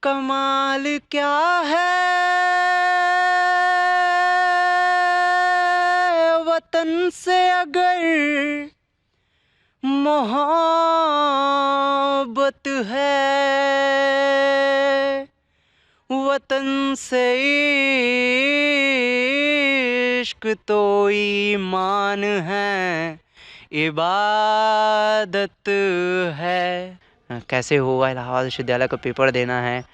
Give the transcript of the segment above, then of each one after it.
कमाल क्या है वतन से अगर मोहब्बत है, वतन से इश्क तो ईमान है, इबादत है। कैसे हुआ? इलाहाबाद विश्वविद्यालय का पेपर देना है।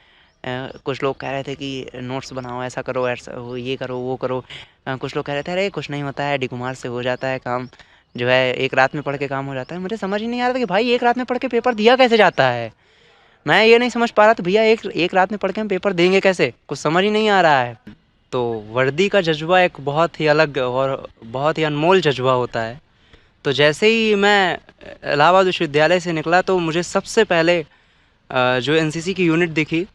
कुछ लोग कह रहे थे कि नोट्स बनाओ, ऐसा करो, ऐसा ये करो, वो करो। कुछ लोग कह रहे थे अरे कुछ नहीं होता है, डी कुमार से हो जाता है काम, जो है एक रात में पढ़ के काम हो जाता है। मुझे समझ ही नहीं आ रहा था कि भाई एक रात में पढ़ के पेपर दिया कैसे जाता है। मैं ये नहीं समझ पा रहा था भैया एक रात में पढ़ के हम पेपर देंगे कैसे, कुछ समझ ही नहीं आ रहा है। तो वर्दी का जज्बा एक बहुत ही अलग और बहुत ही अनमोल जज्बा होता है। तो जैसे ही मैं इलाहाबाद विश्वविद्यालय से निकला तो मुझे सबसे पहले जो एनसीसी की यूनिट दिखी।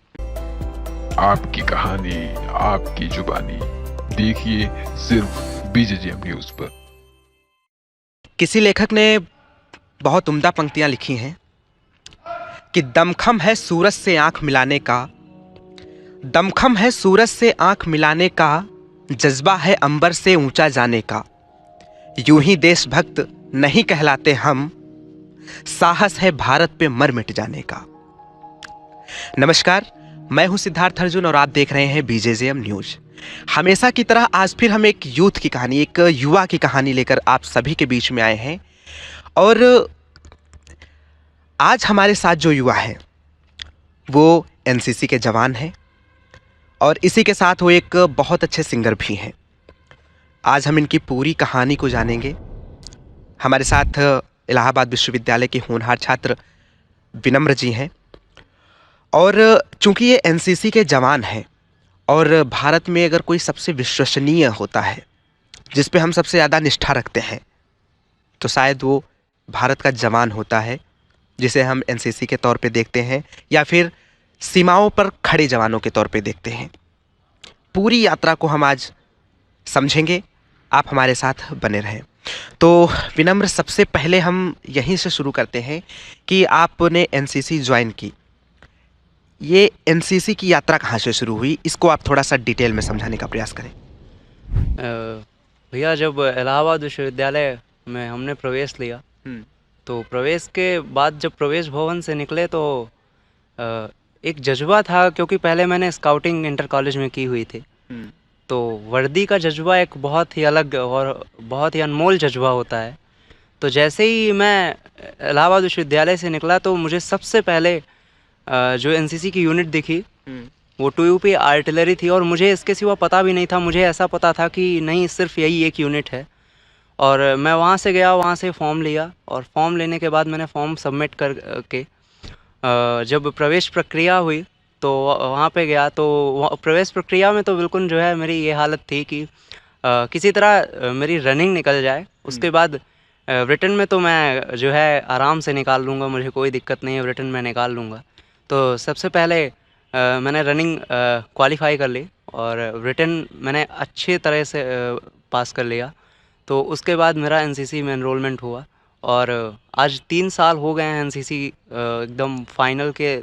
आपकी कहानी, आपकी जुबानी, देखिए सिर्फ बीजेजीएम न्यूज पर। किसी लेखक ने बहुत उम्दा पंक्तियां लिखी हैं कि दमखम है सूरज से आंख मिलाने का, दमखम है सूरज से आंख मिलाने का, जज्बा है अंबर से ऊंचा जाने का। यूं ही देशभक्त नहीं कहलाते हम, साहस है भारत पे मर मिट जाने का। नमस्कार, मैं हूं सिद्धार्थ अर्जुन और आप देख रहे हैं बीजेजीएम न्यूज। हमेशा की तरह आज फिर हम एक यूथ की कहानी, एक युवा की कहानी लेकर आप सभी के बीच में आए हैं। और आज हमारे साथ जो युवा है वो एनसीसी के जवान हैं और इसी के साथ वो एक बहुत अच्छे सिंगर भी हैं। आज हम इनकी पूरी कहानी को जानेंगे। हमारे साथ इलाहाबाद विश्वविद्यालय के होनहार छात्र विनम्र जी हैं और चूंकि ये एनसीसी के जवान हैं और भारत में अगर कोई सबसे विश्वसनीय होता है जिस पे हम सबसे ज़्यादा निष्ठा रखते हैं तो शायद वो भारत का जवान होता है, जिसे हम एनसीसी के तौर पे देखते हैं या फिर सीमाओं पर खड़े जवानों के तौर पे देखते हैं। पूरी यात्रा को हम आज समझेंगे, आप हमारे साथ बने रहें। तो विनम्र, सबसे पहले हम यहीं से शुरू करते हैं कि आपने एनसीसी ज्वाइन की, ये एनसीसी की यात्रा कहाँ से शुरू हुई, इसको आप थोड़ा सा डिटेल में समझाने का प्रयास करें। भैया जब इलाहाबाद विश्वविद्यालय में हमने प्रवेश लिया तो प्रवेश के बाद जब प्रवेश भवन से निकले तो एक जज्बा था, क्योंकि पहले मैंने स्काउटिंग इंटर कॉलेज में की हुई थी। तो वर्दी का जज्बा एक बहुत ही अलग और बहुत ही अनमोल जज्बा होता है। तो जैसे ही मैं इलाहाबाद विश्वविद्यालय से निकला तो मुझे सबसे पहले जो एनसीसी की यूनिट दिखी वो 2UP आर्टिलरी थी और मुझे इसके सिवा पता भी नहीं था। मुझे ऐसा पता था कि नहीं, सिर्फ यही एक यूनिट है। और मैं वहाँ से गया, वहाँ से फॉर्म लिया और फॉर्म लेने के बाद मैंने फॉर्म सबमिट करके जब प्रवेश प्रक्रिया हुई तो वहाँ पे गया। तो प्रवेश प्रक्रिया में तो बिल्कुल जो है मेरी ये हालत थी कि किसी तरह मेरी रनिंग निकल जाए, उसके बाद रिटन में तो मैं जो है आराम से निकाल लूँगा, मुझे कोई दिक्कत नहीं है, रिटन में निकाल लूँगा। तो सबसे पहले मैंने रनिंग क्वालिफाई कर ली और रिटन मैंने अच्छे तरह से पास कर लिया। तो उसके बाद मेरा एनसीसी में एनरोलमेंट हुआ और आज 3 साल हो गए हैं एनसीसी एकदम फाइनल के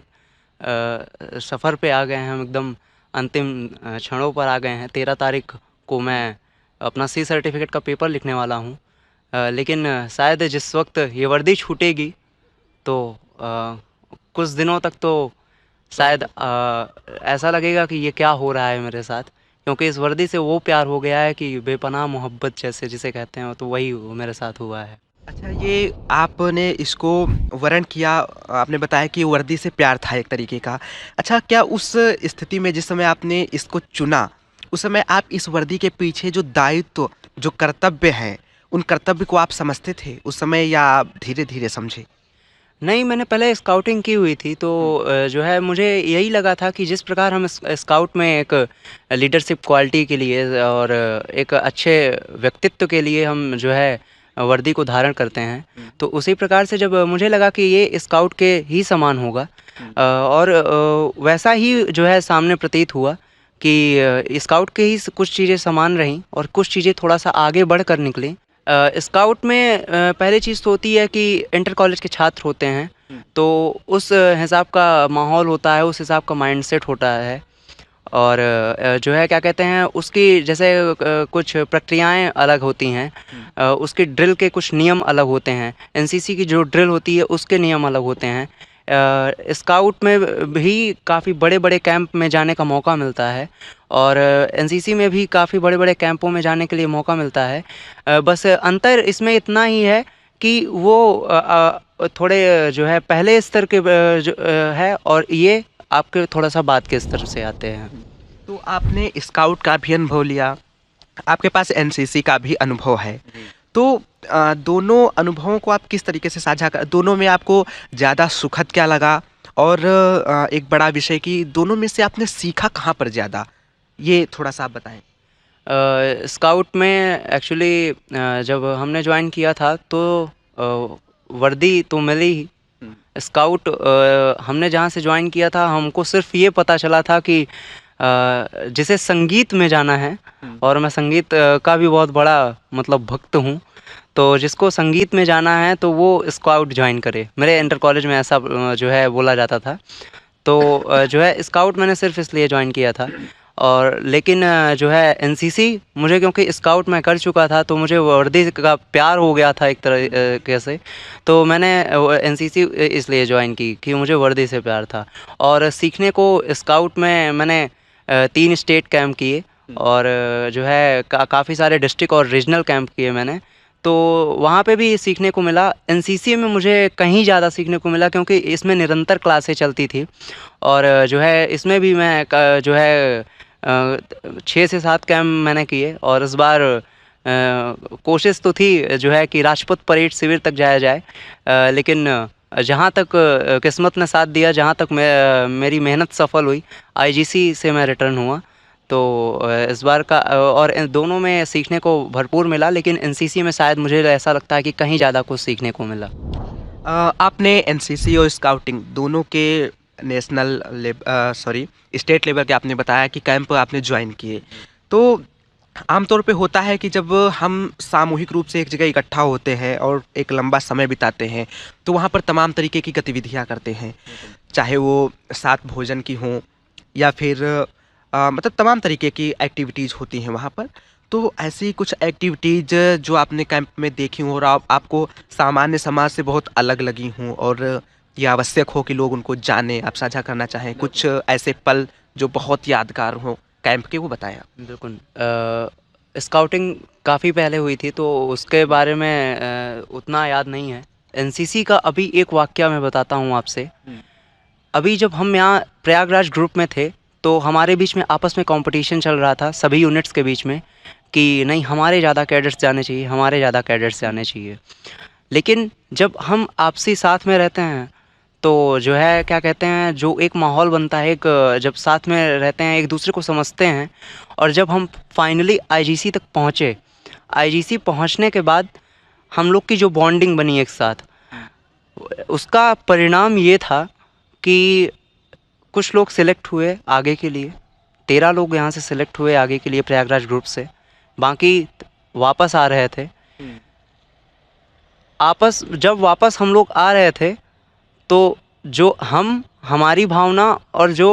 सफ़र पे आ गए हैं हम, एकदम अंतिम क्षणों पर आ गए हैं। 13 तारीख को मैं अपना सी सर्टिफिकेट का पेपर लिखने वाला हूँ। लेकिन शायद जिस वक्त ये वर्दी छूटेगी तो कुछ दिनों तक तो शायद ऐसा लगेगा कि ये क्या हो रहा है मेरे साथ, क्योंकि इस वर्दी से वो प्यार हो गया है कि बेपनाह मोहब्बत जैसे जिसे कहते हैं, तो वही मेरे साथ हुआ है। अच्छा, ये आपने इसको वर्ण किया, आपने बताया कि वर्दी से प्यार था एक तरीके का। अच्छा, क्या उस स्थिति में जिस समय आपने इसको चुना उस समय आप इस वर्दी के पीछे जो दायित्व, जो कर्तव्य हैं, उन कर्तव्य को आप समझते थे उस समय या आप धीरे धीरे समझे? नहीं, मैंने पहले स्काउटिंग की हुई थी तो जो है मुझे यही लगा था कि जिस प्रकार हम स्काउट में एक लीडरशिप क्वालिटी के लिए और एक अच्छे व्यक्तित्व के लिए हम जो है वर्दी को धारण करते हैं, तो उसी प्रकार से जब मुझे लगा कि ये स्काउट के ही समान होगा और वैसा ही जो है सामने प्रतीत हुआ कि स्काउट के ही कुछ चीज़ें समान रहीं और कुछ चीज़ें थोड़ा सा आगे बढ़ कर निकली। स्काउट में पहली चीज़ तो होती है कि इंटर कॉलेज के छात्र होते हैं तो उस हिसाब का माहौल होता है, उस हिसाब का माइंडसेट होता है। और जो है क्या कहते हैं उसकी जैसे कुछ प्रक्रियाएं अलग होती हैं, उसकी ड्रिल के कुछ नियम अलग होते हैं, एनसीसी की जो ड्रिल होती है उसके नियम अलग होते हैं। स्काउट में भी काफ़ी बड़े बड़े कैंप में जाने का मौका मिलता है, और एनसीसी में भी काफ़ी बड़े बड़े कैंपों में जाने के लिए मौका मिलता है। बस अंतर इसमें इतना ही है कि वो थोड़े जो है पहले स्तर के जो है, और ये आपके थोड़ा सा बाद के स्तर से आते हैं। तो आपने स्काउट का भी अनुभव लिया, आपके पास एनसीसी का भी अनुभव है, तो दोनों अनुभवों को आप किस तरीके से साझा कर, दोनों में आपको ज़्यादा सुखद क्या लगा, और एक बड़ा विषय कि दोनों में से आपने सीखा कहाँ पर ज़्यादा, ये थोड़ा सा आप बताएं। स्काउट में एक्चुअली जब हमने ज्वाइन किया था तो वर्दी तो मिली ही। स्काउट हमने जहाँ से ज्वाइन किया था हमको सिर्फ ये पता चला था कि जिसे संगीत में जाना है, और मैं संगीत का भी बहुत बड़ा मतलब भक्त हूँ, तो जिसको संगीत में जाना है तो वो स्काउट ज्वाइन करे। मेरे इंटर कॉलेज में ऐसा जो है बोला जाता था। तो जो है स्काउट मैंने सिर्फ इसलिए ज्वाइन किया था। और लेकिन जो है एनसीसी मुझे, क्योंकि स्काउट मैं कर चुका था तो मुझे वर्दी का प्यार हो गया था एक तरह से, तो मैंने एनसीसी इसलिए ज्वाइन की कि मुझे वर्दी से प्यार था। और सीखने को स्काउट में मैंने 3 स्टेट कैंप किए, और जो है काफ़ी सारे डिस्ट्रिक्ट और रीजनल कैंप किए मैंने, तो वहाँ पे भी सीखने को मिला। एनसीसी में मुझे कहीं ज़्यादा सीखने को मिला क्योंकि इसमें निरंतर क्लासें चलती थी, और जो है इसमें भी मैं जो है 6 से 7 कैंप मैंने किए। और इस बार कोशिश तो थी जो है कि राजपथ परेड शिविर तक जाया जाए, लेकिन जहाँ तक किस्मत ने साथ दिया, जहाँ तक मेरी मेहनत सफल हुई, आईजीसी से मैं रिटर्न हुआ। तो इस बार का और इन दोनों में सीखने को भरपूर मिला, लेकिन एनसीसी में शायद मुझे ऐसा लगता है कि कहीं ज़्यादा कुछ सीखने को मिला। आपने एनसीसी और स्काउटिंग दोनों के नेशनल स्टेट लेवल के आपने बताया कि कैंप आपने ज्वाइन किए, तो आमतौर पे होता है कि जब हम सामूहिक रूप से एक जगह इकट्ठा होते हैं और एक लंबा समय बिताते हैं तो वहाँ पर तमाम तरीके की गतिविधियाँ करते हैं, चाहे वो साथ भोजन की हों या फिर मतलब तमाम तरीके की एक्टिविटीज़ होती हैं वहाँ पर। तो ऐसी कुछ एक्टिविटीज़ जो आपने कैंप में देखी हों और आपको सामान्य समाज से बहुत अलग लगी हों और ये आवश्यक हो कि लोग उनको जानें, आप साझा करना चाहें कुछ ऐसे पल जो बहुत यादगार हों कैंप के, वो बताएं आप। बिल्कुल। स्काउटिंग काफ़ी पहले हुई थी तो उसके बारे में उतना याद नहीं है। एनसीसी का अभी एक वाकया मैं बताता हूँ आपसे। अभी जब हम यहाँ प्रयागराज ग्रुप में थे तो हमारे बीच में आपस में कंपटीशन चल रहा था सभी यूनिट्स के बीच में कि नहीं, हमारे ज़्यादा कैडेट्स जाने चाहिए, हमारे ज़्यादा कैडेट्स जाने चाहिए। लेकिन जब हम आपसी साथ में रहते हैं तो जो है क्या कहते हैं, जो एक माहौल बनता है, एक जब साथ में रहते हैं, एक दूसरे को समझते हैं, और जब हम फाइनली आईजीसी तक पहुँचे, आईजीसी पहुँचने के बाद हम लोग की जो बॉन्डिंग बनी एक साथ, उसका परिणाम ये था कि कुछ लोग सिलेक्ट हुए आगे के लिए, 13 लोग यहाँ से सिलेक्ट हुए आगे के लिए प्रयागराज ग्रुप से, बाकी वापस आ रहे थे। जब वापस हम लोग आ रहे थे तो जो हमारी भावना और जो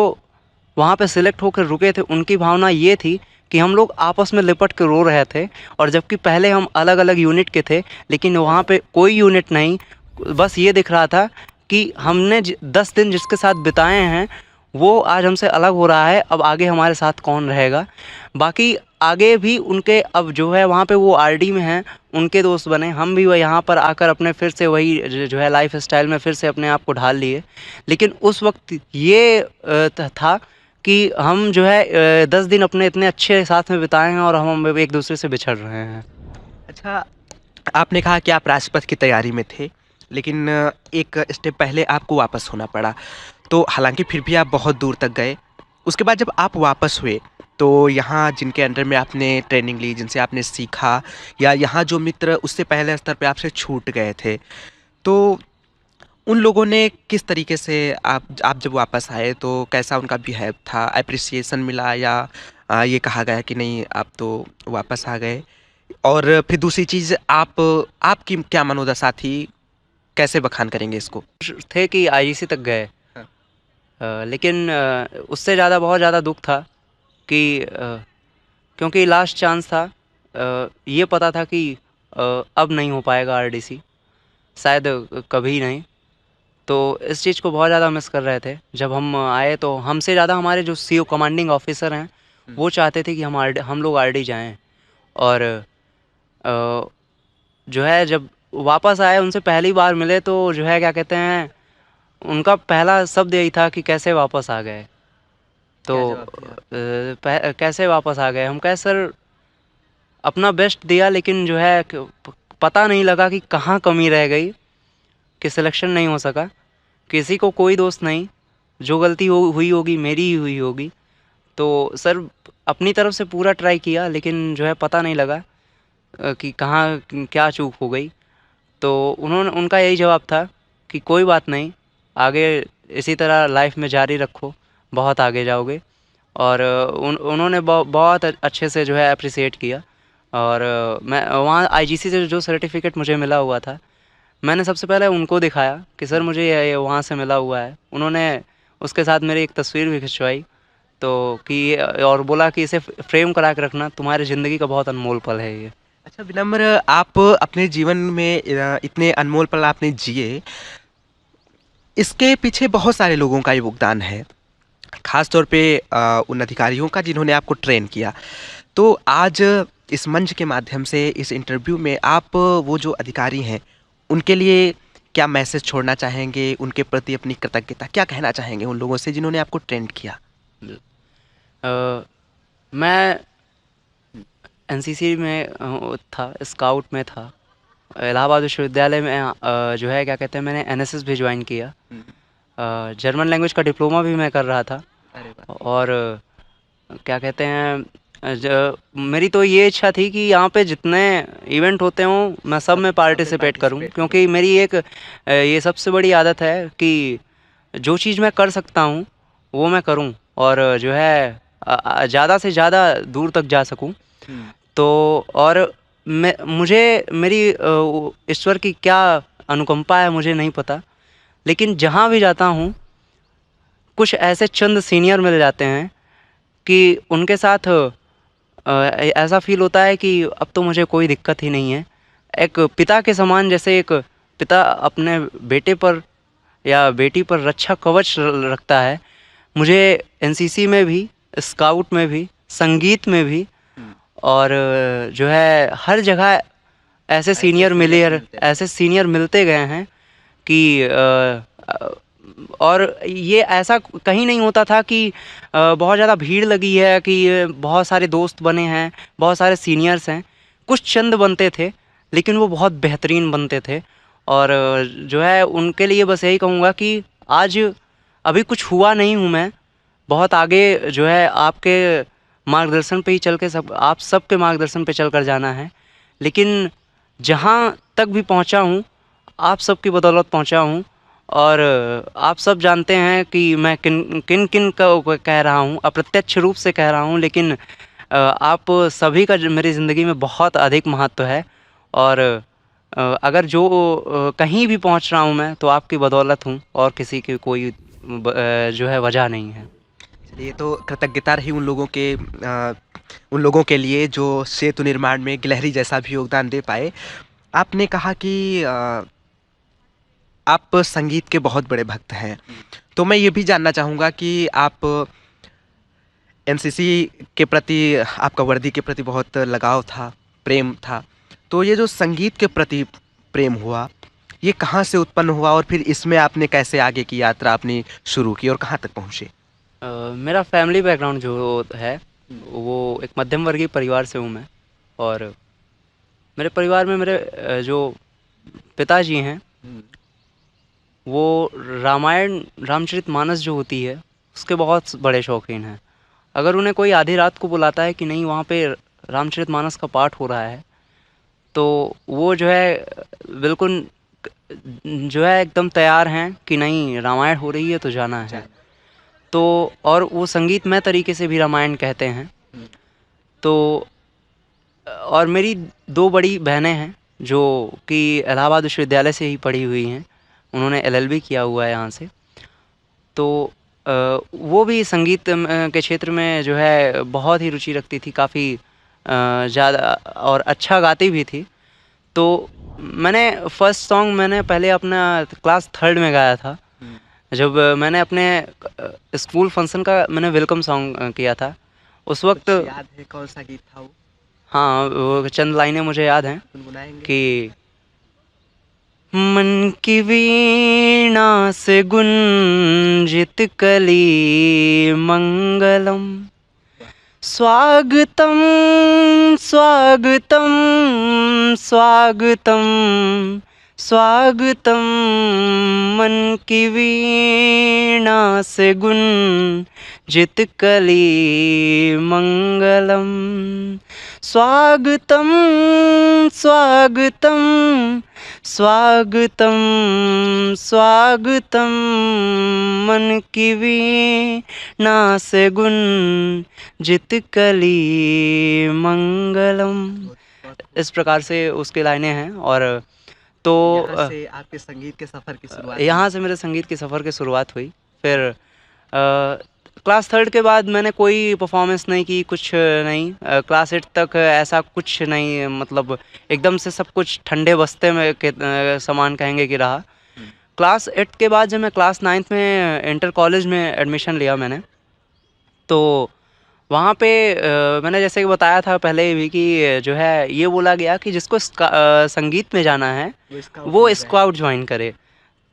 वहाँ पे सिलेक्ट होकर रुके थे उनकी भावना ये थी कि हम लोग आपस में लिपट के रो रहे थे, और जबकि पहले हम अलग अलग यूनिट के थे, लेकिन वहाँ पे कोई यूनिट नहीं, बस ये दिख रहा था कि हमने 10 दिन जिसके साथ बिताए हैं वो आज हमसे अलग हो रहा है, अब आगे हमारे साथ कौन रहेगा। बाकी आगे भी उनके अब जो है वहाँ पे वो आरडी में हैं, उनके दोस्त बने, हम भी वह यहाँ पर आकर अपने फिर से वही जो है लाइफ स्टाइल में फिर से अपने आप को ढाल लिए। लेकिन उस वक्त ये था कि हम जो है 10 दिन अपने इतने अच्छे साथ में बिताए हैं और हम एक दूसरे से बिछड़ रहे हैं। अच्छा, आपने कहा कि आप राजपथ की तैयारी में थे, लेकिन एक स्टेप पहले आपको वापस होना पड़ा, तो हालांकि फिर भी आप बहुत दूर तक गए। उसके बाद जब आप वापस हुए तो यहाँ जिनके अंडर में आपने ट्रेनिंग ली, जिनसे आपने सीखा, या यहाँ जो मित्र उससे पहले स्तर पे आपसे छूट गए थे, तो उन लोगों ने किस तरीके से आप जब वापस आए तो कैसा उनका बिहेव था, अप्रिसिएशन मिला, या ये कहा गया कि नहीं आप तो वापस आ गए? और फिर दूसरी चीज़, आपकी क्या मनोदशा थी कैसे बखान करेंगे इसको? थे कि आईजीसी तक गए। लेकिन उससे ज़्यादा बहुत ज़्यादा दुख था कि क्योंकि लास्ट चांस था। ये पता था कि अब नहीं हो पाएगा आरडीसी, शायद कभी नहीं। तो इस चीज़ को बहुत ज़्यादा मिस कर रहे थे। जब हम आए तो हमसे ज़्यादा हमारे जो सीओ कमांडिंग ऑफिसर हैं वो चाहते थे कि हम लोग आरडी जाएं। और जो है जब वापस आए उनसे पहली बार मिले तो जो है क्या कहते हैं, उनका पहला शब्द यही था कि कैसे वापस आ गए। तो कैसे वापस आ गए, हम कहे सर अपना बेस्ट दिया, लेकिन जो है पता नहीं लगा कि कहाँ कमी रह गई कि सिलेक्शन नहीं हो सका। किसी को कोई दोस्त नहीं, जो गलती हुई होगी मेरी ही हुई होगी। तो सर अपनी तरफ से पूरा ट्राई किया, लेकिन जो है पता नहीं लगा कि कहाँ क्या चूक हो गई। तो उनका यही जवाब था कि कोई बात नहीं, आगे इसी तरह लाइफ में जारी रखो, बहुत आगे जाओगे। और उन्होंने बहुत अच्छे से जो है अप्रिसिएट किया। और मैं वहाँ आईजीसी से जो सर्टिफिकेट मुझे मिला हुआ था, मैंने सबसे पहले उनको दिखाया कि सर मुझे ये वहाँ से मिला हुआ है। उन्होंने उसके साथ मेरी एक तस्वीर भी खिंचवाई, तो कि और बोला कि इसे फ्रेम करा के रखना, तुम्हारी ज़िंदगी का बहुत अनमोल पल है ये। अच्छा विनम्र, आप अपने जीवन में इतने अनमोल पल आपने जिए, इसके पीछे बहुत सारे लोगों का योगदान है, खास तौर पे उन अधिकारियों का जिन्होंने आपको ट्रेन किया। तो आज इस मंच के माध्यम से इस इंटरव्यू में आप वो जो अधिकारी हैं उनके लिए क्या मैसेज छोड़ना चाहेंगे, उनके प्रति अपनी कृतज्ञता क्या कहना चाहेंगे उन लोगों से जिन्होंने आपको ट्रेंड किया? मैं एनसीसी में था, स्काउट में था, इलाहाबाद विश्वविद्यालय में जो है क्या कहते हैं, मैंने एनएसएस भी ज्वाइन किया। जर्मन लैंग्वेज का डिप्लोमा भी मैं कर रहा था। और क्या कहते हैं, मेरी तो ये इच्छा थी कि यहाँ पे जितने इवेंट होते हों मैं सब में पार्टिसिपेट करूँ, क्योंकि मेरी एक ये सबसे बड़ी आदत है कि जो चीज़ मैं कर सकता हूँ वो मैं करूँ, और जो है ज़्यादा से ज़्यादा दूर तक जा सकूँ। तो और मुझे मेरी ईश्वर की क्या अनुकंपा है मुझे नहीं पता, लेकिन जहाँ भी जाता हूँ कुछ ऐसे चंद सीनियर मिल जाते हैं कि उनके साथ ऐसा फील होता है कि अब तो मुझे कोई दिक्कत ही नहीं है। एक पिता के समान, जैसे एक पिता अपने बेटे पर या बेटी पर रक्षा कवच रखता है, मुझे एनसीसी में भी, स्काउट में भी, संगीत में भी, और जो है हर जगह ऐसे सीनियर मिलते गए हैं कि और ये ऐसा कहीं नहीं होता था कि बहुत ज़्यादा भीड़ लगी है कि बहुत सारे दोस्त बने हैं, बहुत सारे सीनियर्स हैं। कुछ चंद बनते थे, लेकिन वो बहुत बेहतरीन बनते थे। और जो है उनके लिए बस यही कहूँगा कि आज अभी कुछ हुआ नहीं हूँ मैं, बहुत आगे जो है आपके मार्गदर्शन पे ही चल के आप सबके मार्गदर्शन पे चल कर जाना है। लेकिन जहाँ तक भी पहुँचा हूँ आप सबकी बदौलत पहुँचा हूँ, और आप सब जानते हैं कि मैं किन किन का कह रहा हूँ, अप्रत्यक्ष रूप से कह रहा हूँ, लेकिन आप सभी का मेरी ज़िंदगी में बहुत अधिक महत्व है। और अगर जो कहीं भी पहुँच रहा हूँ मैं तो आपकी बदौलत हूँ, और किसी की कोई जो है वजह नहीं है। ये तो कृतज्ञता रही उन लोगों के लिए जो सेतु निर्माण में गिलहरी जैसा भी योगदान दे पाए। आपने कहा कि आप संगीत के बहुत बड़े भक्त हैं, तो मैं ये भी जानना चाहूँगा कि आप एनसीसी के प्रति, आपका वर्दी के प्रति बहुत लगाव था, प्रेम था, तो ये जो संगीत के प्रति प्रेम हुआ ये कहाँ से उत्पन्न हुआ, और फिर इसमें आपने कैसे आगे की यात्रा अपनी शुरू की और कहाँ तक पहुँचे? मेरा फैमिली बैकग्राउंड जो है वो एक मध्यम वर्गीय परिवार से हूँ मैं। और मेरे परिवार में मेरे जो पिताजी हैं वो रामायण रामचरितमानस जो होती है उसके बहुत बड़े शौकीन हैं। अगर उन्हें कोई आधी रात को बुलाता है कि नहीं वहाँ पे रामचरितमानस का पाठ हो रहा है, तो वो जो है बिल्कुल जो है एकदम तैयार हैं कि नहीं रामायण हो रही है तो जाना है। तो और वो संगीतमय तरीके से भी रामायण कहते हैं। तो और मेरी 2 बड़ी बहनें हैं जो कि इलाहाबाद विश्वविद्यालय से ही पढ़ी हुई हैं। उन्होंने एलएलबी किया हुआ है यहाँ से। तो वो भी संगीत के क्षेत्र में जो है बहुत ही रुचि रखती थी, काफ़ी ज़्यादा, और अच्छा गाती भी थी। तो मैंने फर्स्ट सॉन्ग मैंने पहले अपना क्लास 3rd में गाया था, जब मैंने अपने स्कूल फंक्शन का मैंने वेलकम सॉन्ग किया था उस वक्त। कुछ याद है कौन सा गीत था वो? हाँ, वो चंद लाइनें मुझे याद हैं गुनगुनाएंगे? कि मन की वीणा से गुंजित कली मंगलम, स्वागतम स्वागतम स्वागतम स्वागतम, मन की वीणा से गुंजित कली मंगलम, स्वागतम स्वागतम स्वागतम स्वागतम, मन की वीणा से गुंजित कली मंगलम। इस प्रकार से उसकी लाइनें हैं। और तो यहाँ से आपके संगीत के सफर की शुरुआत यहाँ से मेरे संगीत के सफ़र की शुरुआत हुई। फिर क्लास 3rd के बाद मैंने कोई परफॉर्मेंस नहीं की, कुछ नहीं। क्लास 8 तक ऐसा कुछ नहीं, मतलब एकदम से सब कुछ ठंडे बस्ते में के समान कहेंगे कि रहा। क्लास 8 के बाद जब मैं क्लास 9th में इंटर कॉलेज में एडमिशन लिया मैंने, तो वहाँ पे मैंने जैसे कि बताया था पहले भी कि जो है ये बोला गया कि जिसको संगीत में जाना है वो स्काउट ज्वाइन करे।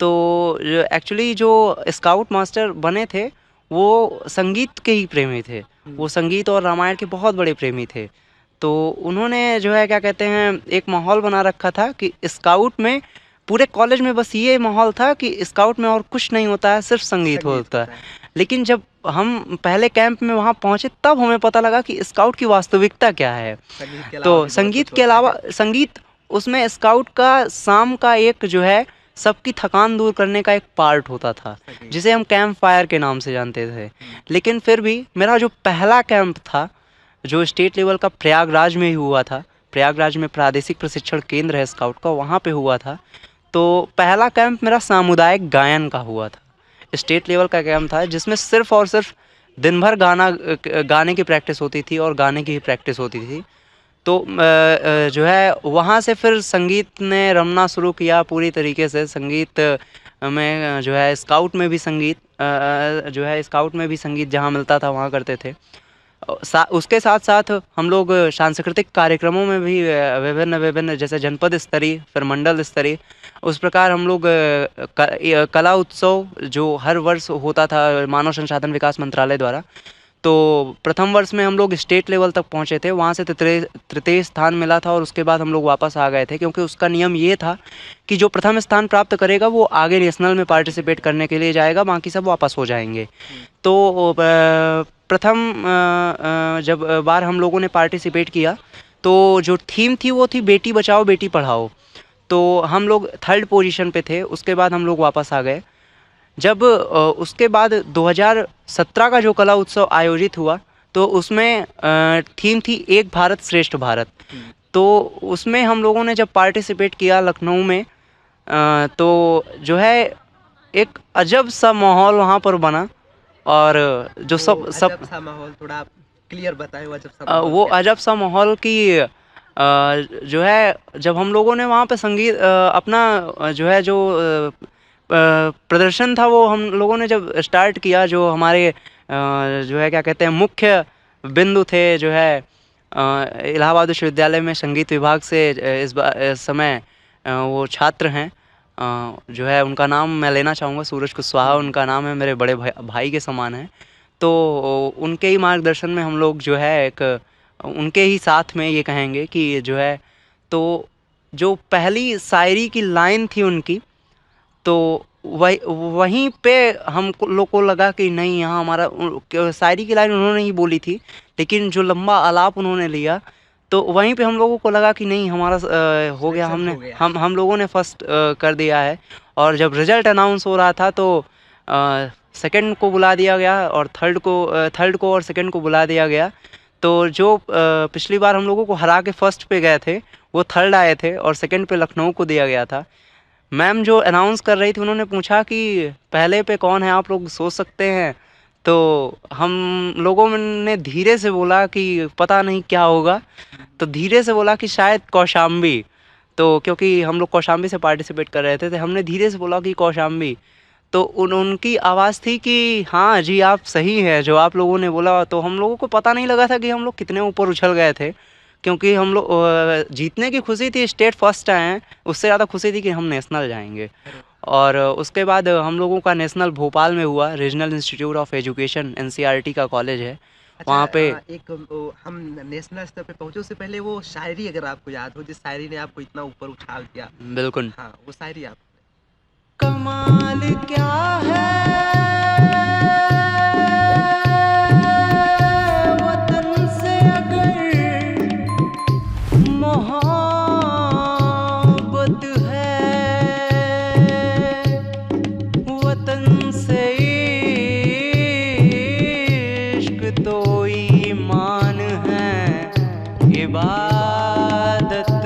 तो एक्चुअली जो स्काउट मास्टर बने थे वो संगीत के ही प्रेमी थे, वो संगीत और रामायण के बहुत बड़े प्रेमी थे। तो उन्होंने जो है क्या कहते हैं एक माहौल बना रखा था कि स्काउट में, पूरे कॉलेज में बस ये माहौल था कि स्काउट में और कुछ नहीं होता है, सिर्फ संगीत होता है। लेकिन जब हम पहले कैंप में वहाँ पहुँचे तब हमें पता लगा कि स्काउट की वास्तविकता क्या है। तो संगीत के अलावा, संगीत उसमें स्काउट का शाम का एक जो है सबकी थकान दूर करने का एक पार्ट होता था, जिसे हम कैंप फायर के नाम से जानते थे। लेकिन फिर भी मेरा जो पहला कैंप था, जो स्टेट लेवल का प्रयागराज में ही हुआ था, प्रयागराज में प्रादेशिक प्रशिक्षण केंद्र है स्काउट का, वहाँ पे हुआ था। तो पहला कैंप मेरा सामुदायिक गायन का हुआ था, स्टेट लेवल का कैंप था, जिसमें सिर्फ और सिर्फ दिन भर गाने की प्रैक्टिस होती थी और गाने की ही प्रैक्टिस होती थी। तो जो है वहाँ से फिर संगीत ने रमना शुरू किया पूरी तरीके से। संगीत में जो है स्काउट में भी संगीत जो है स्काउट में भी संगीत जहाँ मिलता था वहाँ करते थे। उसके साथ साथ हम लोग सांस्कृतिक कार्यक्रमों में भी विभिन्न जैसे जनपद स्तरीय, फिर मंडल स्तरीय, उस प्रकार हम लोग कला उत्सव जो हर वर्ष होता था मानव संसाधन विकास मंत्रालय द्वारा। तो प्रथम वर्ष में हम लोग स्टेट लेवल तक पहुँचे थे, वहाँ से तृतीय स्थान मिला था और उसके बाद हम लोग वापस आ गए थे, क्योंकि उसका नियम ये था कि जो प्रथम स्थान प्राप्त करेगा वो आगे नेशनल में पार्टिसिपेट करने के लिए जाएगा, बाकी सब वापस हो जाएंगे। तो प्रथम जब बार हम लोगों ने पार्टिसिपेट किया तो जो थीम थी वो थी बेटी बचाओ बेटी पढ़ाओ। तो हम लोग 3rd पोजीशन पे थे, उसके बाद हम लोग वापस आ गए। जब उसके बाद 2017 का जो कला उत्सव आयोजित हुआ तो उसमें थीम थी एक भारत श्रेष्ठ भारत। तो उसमें हम लोगों ने जब पार्टिसिपेट किया लखनऊ में, तो जो है एक अजब सा माहौल वहाँ पर बना। और जो सब अजब सा माहौल थोड़ा क्लियर बताएं, वो अजब सा माहौल वो क्या? अजब सा माहौल की जो है जब हम लोगों ने वहाँ पे संगीत अपना जो है जो प्रदर्शन था वो हम लोगों ने जब स्टार्ट किया, जो हमारे जो है क्या कहते हैं मुख्य बिंदु थे, जो है इलाहाबाद विश्वविद्यालय में संगीत विभाग से इस समय वो छात्र हैं, जो है उनका नाम मैं लेना चाहूँगा, सूरज कुशवाहा उनका नाम है, मेरे बड़े भाई के समान हैं। तो उनके ही मार्गदर्शन में हम लोग जो है एक उनके ही साथ में ये कहेंगे कि जो है, तो जो पहली शायरी की लाइन थी उनकी, तो वहीं पे हम लोग को लगा कि नहीं, यहाँ हमारा शायरी की लाइन उन्होंने ही बोली थी, लेकिन जो लंबा आलाप उन्होंने लिया तो वहीं पे हम लोगों को लगा कि नहीं हमारा हो गया, हम लोगों ने फर्स्ट कर दिया है। और जब रिजल्ट अनाउंस हो रहा था तो सेकंड को बुला दिया गया और थर्ड को और सेकंड को बुला दिया गया। तो जो पिछली बार हम लोगों को हरा के फर्स्ट पे गए थे वो थर्ड आए थे और सेकंड पे लखनऊ को दिया गया था। मैम जो अनाउंस कर रही थी उन्होंने पूछा कि पहले पे कौन है, आप लोग सोच सकते हैं। तो हम लोगों ने धीरे से बोला कि पता नहीं क्या होगा, तो धीरे से बोला कि शायद कौशाम्बी। तो क्योंकि हम लोग कौशाम्बी से पार्टिसिपेट कर रहे थे तो हमने धीरे से बोला कि कौशाम्बी। तो उनकी आवाज़ थी कि हाँ जी आप सही है जो आप लोगों ने बोला। तो हम लोगों को पता नहीं लगा था कि हम लोग कितने ऊपर उछल गए थे, क्योंकि हम लोग जीतने की खुशी थी, स्टेट फर्स्ट आए हैं, उससे ज़्यादा खुशी थी कि हम नेशनल जाएंगे। और उसके बाद हम लोगों का नेशनल भोपाल में हुआ, regional institute of education NCERT का कॉलेज है वहाँ पे। हम नेशनल स्तर पे पहुंचे उससे पहले वो शायरी अगर आपको याद हो, जिस शायरी ने आपको इतना ऊपर उछाल दिया। बिल्कुल। हाँ, वो शायरी आप। कमाल क्या है वतन से अगर मोहब्बत है, वतन से इश्क तो ईमान है, इबादत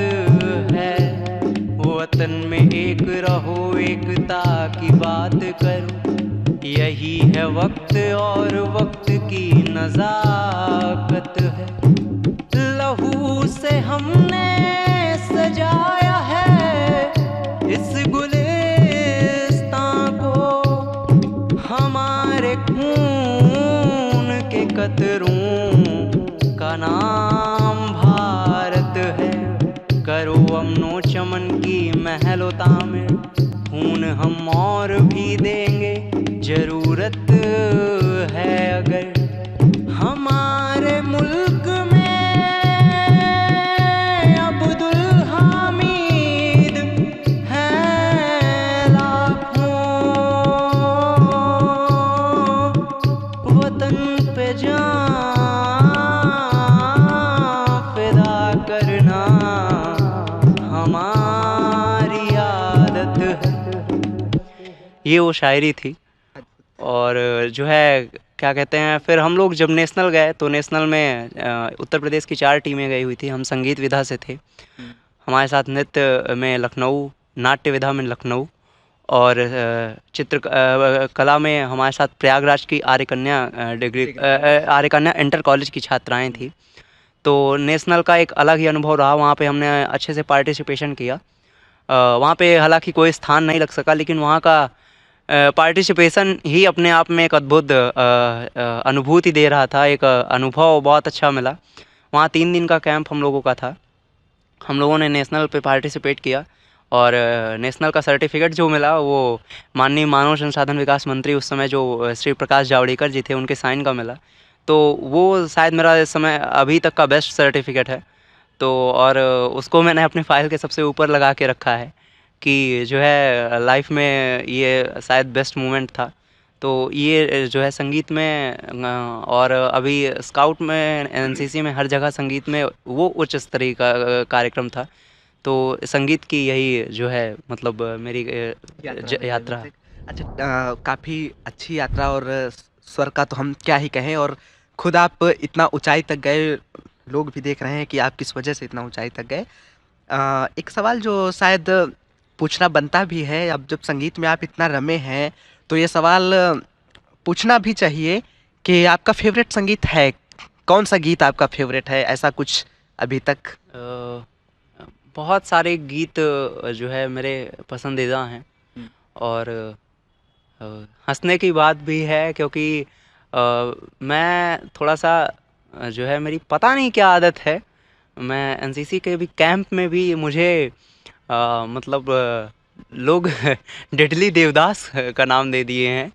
है। वतन में एक रहो, एकता की बात करो, यही है वक्त और वक्त की नज़ाकत है। लहू से हमने सजाया है इस गुलिस्तां को, हमारे खून के कतरों का नाम भारत है। करो अमनो चमन की महलो तामीर, खून हम और भी देंगे जरूरत है अगर। हमारे मुल्क में अब्दुल हामिद हैं लाखों, वतन पे जान फिदा करना हमारी आदत है। ये वो शायरी थी। और जो है क्या कहते हैं, फिर हम लोग जब नेशनल गए तो नेशनल में उत्तर प्रदेश की 4 टीमें गई हुई थी। हम संगीत विधा से थे, हमारे साथ नृत्य में लखनऊ, नाट्य विधा में लखनऊ, और चित्र कला में हमारे साथ प्रयागराज की आर्य कन्या आर्य कन्या इंटर कॉलेज की छात्राएं थी। तो नेशनल का एक अलग ही अनुभव रहा, वहाँ पे हमने अच्छे से पार्टिसिपेशन किया। वहाँ पे हालांकि कोई स्थान नहीं लग सका, लेकिन वहाँ का पार्टिसिपेशन ही अपने आप में एक अद्भुत अनुभूति दे रहा था, एक अनुभव बहुत अच्छा मिला। वहाँ 3 दिन का कैंप हम लोगों का था। हम लोगों ने नेशनल पे पार्टिसिपेट किया और नेशनल का सर्टिफिकेट जो मिला वो माननीय मानव संसाधन विकास मंत्री उस समय जो श्री प्रकाश जावड़ेकर जी थे, उनके साइन का मिला। तो वो शायद मेरा इस समय अभी तक का बेस्ट सर्टिफिकेट है। तो और उसको मैंने अपनी फाइल के सबसे ऊपर लगा के रखा है कि जो है लाइफ में ये शायद बेस्ट मोमेंट था। तो ये जो है संगीत में और अभी स्काउट में, एनसीसी में, हर जगह संगीत में वो उच्च स्तरीय का कार्यक्रम था। तो संगीत की यही जो है मतलब मेरी यात्रा। अच्छा, काफ़ी अच्छी यात्रा, और स्वर का तो हम क्या ही कहें। और खुद आप इतना ऊंचाई तक गए, लोग भी देख रहे हैं कि आप किस वजह से इतना ऊंचाई तक गए। एक सवाल जो शायद पूछना बनता भी है, अब जब संगीत में आप इतना रमे हैं तो ये सवाल पूछना भी चाहिए कि आपका फेवरेट संगीत है कौन सा? गीत आपका फेवरेट है, ऐसा कुछ अभी तक? बहुत सारे गीत जो है मेरे पसंदीदा हैं, और हंसने की बात भी है क्योंकि मैं थोड़ा सा जो है, मेरी पता नहीं क्या आदत है, मैं एनसीसी के भी कैंप में भी मुझे मतलब लोग डेडली देवदास का नाम दे दिए हैं।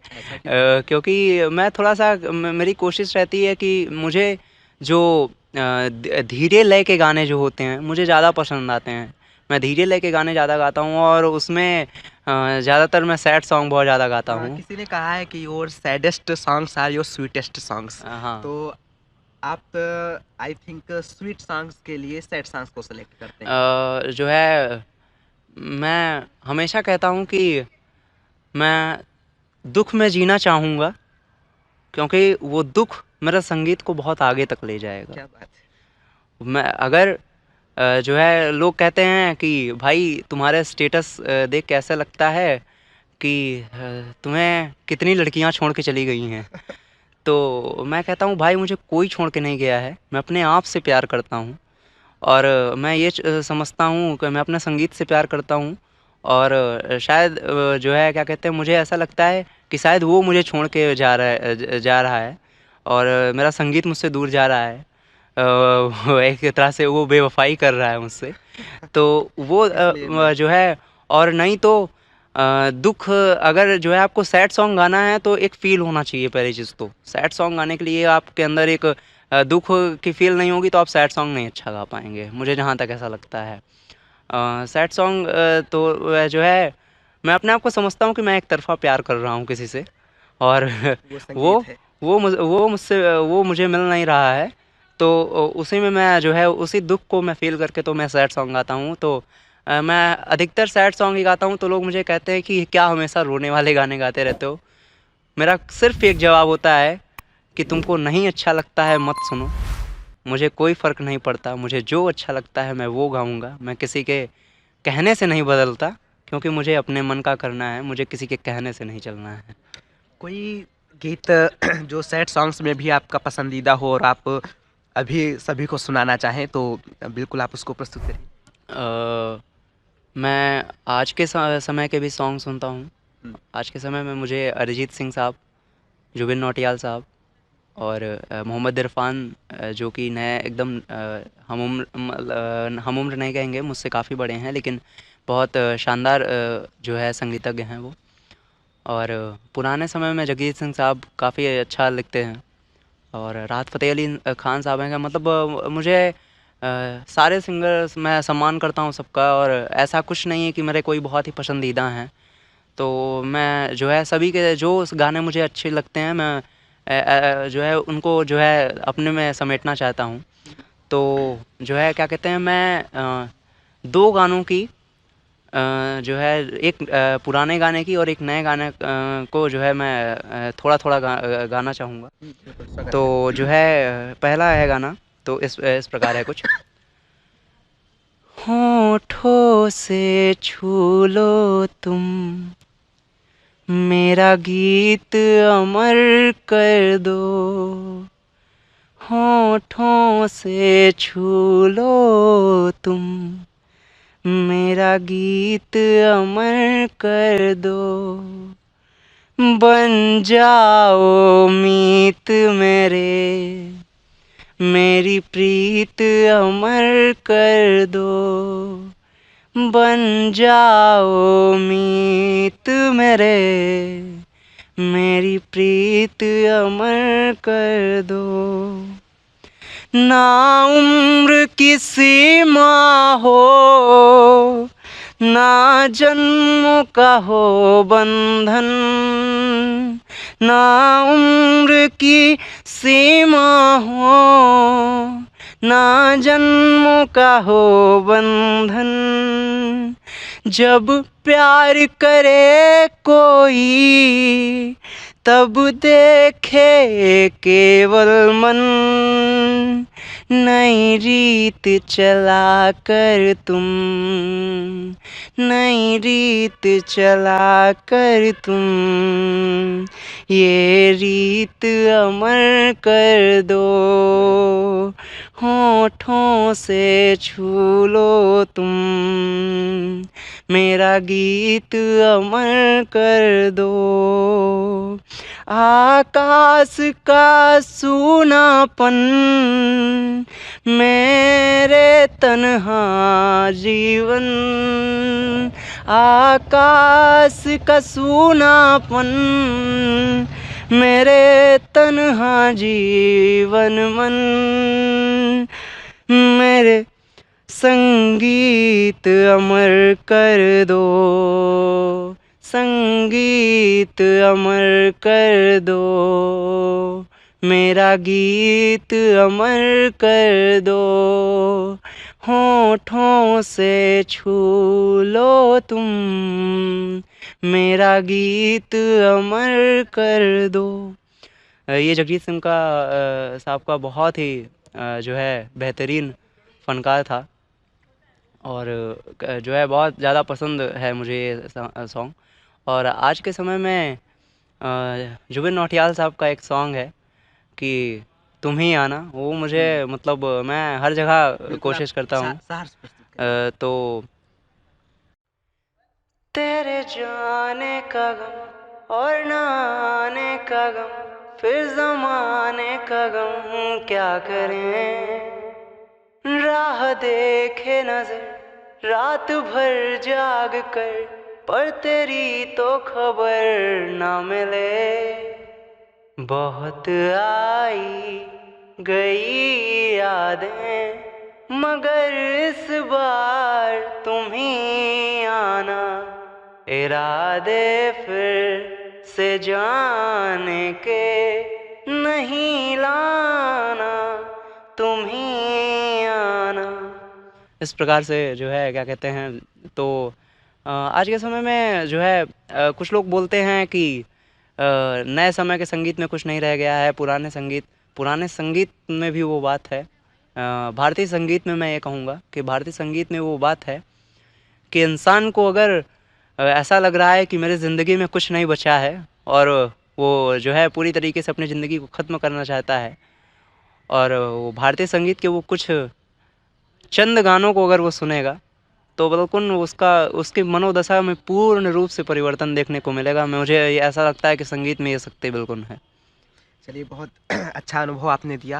क्योंकि मैं थोड़ा सा, मेरी कोशिश रहती है कि मुझे जो धीरे लय के गाने जो होते हैं मुझे ज़्यादा पसंद आते हैं। मैं धीरे लय के गाने ज़्यादा गाता हूँ, और उसमें ज़्यादातर मैं सैड सॉन्ग बहुत ज़्यादा गाता हूँ। किसी ने कहा है कि your saddest songs are your sweetest songs. हाँ, तो आप आई थिंक स्वीट सॉन्ग्स के लिए सैड सॉन्ग्स को सेलेक्ट करते हैं। जो है मैं हमेशा कहता हूँ कि मैं दुख में जीना चाहूँगा, क्योंकि वो दुख मेरा संगीत को बहुत आगे तक ले जाएगा। क्या बात है। मैं अगर जो है लोग कहते हैं कि भाई तुम्हारे स्टेटस देख के ऐसा लगता है कि तुम्हें कितनी लड़कियां छोड़ के चली गई हैं। तो मैं कहता हूँ भाई मुझे कोई छोड़ के नहीं गया है, मैं अपने आप से प्यार करता हूँ। और मैं ये समझता हूँ कि मैं अपने संगीत से प्यार करता हूँ। और शायद जो है क्या कहते हैं, मुझे ऐसा लगता है कि शायद वो मुझे छोड़ के जा रहा है और मेरा संगीत मुझसे दूर जा रहा है। वो एक तरह से वो बेवफाई कर रहा है मुझसे। तो वो इसलिए मैं जो है, और नहीं तो दुख, अगर जो है आपको सैड सॉन्ग गाना है तो एक फ़ील होना चाहिए पहली चीज़ तो। सैड सॉन्ग गाने के लिए आपके अंदर एक दुख की फ़ील नहीं होगी तो आप सैड सॉन्ग नहीं अच्छा गा पाएँगे, मुझे जहाँ तक ऐसा लगता है। सैड सॉन्ग तो जो है मैं अपने आप को समझता हूँ कि मैं एक तरफ़ा प्यार कर रहा हूँ किसी से, और वो वो संगीत है। वो मुझसे वो मुझे मिल नहीं रहा है। तो उसी में मैं जो है उसी दुःख को मैं फ़ील करके तो मैं सैड सॉन्ग गाता हूँ। तो मैं अधिकतर सैड सॉन्ग ही गाता हूँ। तो लोग मुझे कहते हैं कि क्या हमेशा रोने वाले गाने गाते रहते हो? मेरा सिर्फ़ एक जवाब होता है कि तुमको नहीं अच्छा लगता है मत सुनो, मुझे कोई फ़र्क नहीं पड़ता, मुझे जो अच्छा लगता है मैं वो गाऊँगा। मैं किसी के कहने से नहीं बदलता, क्योंकि मुझे अपने मन का करना है, मुझे किसी के कहने से नहीं चलना है। कोई गीत जो सैड सॉन्ग्स में भी आपका पसंदीदा हो और आप अभी सभी को सुनाना चाहें तो बिल्कुल आप उसको प्रस्तुत करिए। अ, मैं आज के समय के भी सॉन्ग सुनता हूँ। हुँ। आज के समय में मुझे अरिजीत सिंह साहब, जुबिन नौटियाल साहब और मोहम्मद इरफ़ान, जो कि नए एकदम हम उम्र नहीं कहेंगे, मुझसे काफ़ी बड़े हैं, लेकिन बहुत शानदार जो है संगीतज्ञ हैं वो। और पुराने समय में जगजीत सिंह साहब काफ़ी अच्छा लिखते हैं। और राहत फ़तेह अली ख़ान साहब हैं, मतलब मुझे सारे सिंगर्स मैं सम्मान करता हूँ सबका, और ऐसा कुछ नहीं है कि मेरे कोई बहुत ही पसंदीदा हैं। तो मैं जो है सभी के जो गाने मुझे अच्छे लगते हैं, मैं जो है उनको जो है अपने में समेटना चाहता हूँ। तो जो है क्या कहते हैं, मैं 2 गानों की जो है एक पुराने गाने की और एक नए गाने को जो है मैं थोड़ा-थोड़ा गाना चाहूँगा। बिल्कुल, स्वागत तो है। जो है पहला है गाना, तो इस प्रकार है कुछ। होठों से छू लो तुम, मेरा गीत अमर कर दो। होठों से छू लो तुम, मेरा गीत अमर कर दो। बन जाओ मीत मेरे, मेरी प्रीत अमर कर दो। बन जाओ मीत मेरे, मेरी प्रीत अमर कर दो। ना उम्र की सीमा हो, ना जन्म का हो बंधन। ना उम्र की सीमा हो, ना जन्म का हो बंधन। जब प्यार करे कोई, तब देखे केवल मन। नई रीत चला कर तुम, नई रीत चला कर तुम, ये रीत अमर कर दो। होठों से छू लो तुम, मेरा गीत अमर कर दो। आकाश का सूनापन मेरे तन्हा जीवन। आकाश का सूनापन मेरे तन्हा जीवन मन। मेरे संगीत अमर कर दो, संगीत अमर कर दो। मेरा गीत अमर कर दो। होठों से छू लो तुम, मेरा गीत अमर कर दो। ये जगजीत सिंह का साहब का बहुत ही जो है बेहतरीन फ़नकार था। और जो है बहुत ज़्यादा पसंद है मुझे ये सॉन्ग। और आज के समय में जुबिन नौटियाल साहब का एक सॉन्ग है कि तुम ही आना, वो मुझे मतलब मैं हर जगह कोशिश करता हूँ। तो तेरे जाने का गम और ना आने का गम, फिर जमाने का गम क्या करें। राह देखे नजर रात भर जाग कर, पर तेरी तो खबर ना मिले। बहुत आई गई यादें, मगर इस बार तुम ही आना। इरादे फिर से जाने के नहीं लाना, तुम ही आना। इस प्रकार से जो है क्या कहते हैं, तो आज के समय में जो है कुछ लोग बोलते हैं कि नए समय के संगीत में कुछ नहीं रह गया है, पुराने संगीत में भी वो बात है। भारतीय संगीत में मैं ये कहूँगा कि भारतीय संगीत में वो बात है कि इंसान को अगर ऐसा लग रहा है कि मेरी ज़िंदगी में कुछ नहीं बचा है और वो जो है पूरी तरीके से अपनी ज़िंदगी को ख़त्म करना चाहता है, और वो भारतीय संगीत के वो कुछ चंद गानों को अगर वो सुनेगा तो बिल्कुल उसकी मनोदशा में पूर्ण रूप से परिवर्तन देखने को मिलेगा। मुझे ये ऐसा लगता है कि संगीत में ये शक्ति बिल्कुल है। चलिए, बहुत अच्छा अनुभव आपने दिया।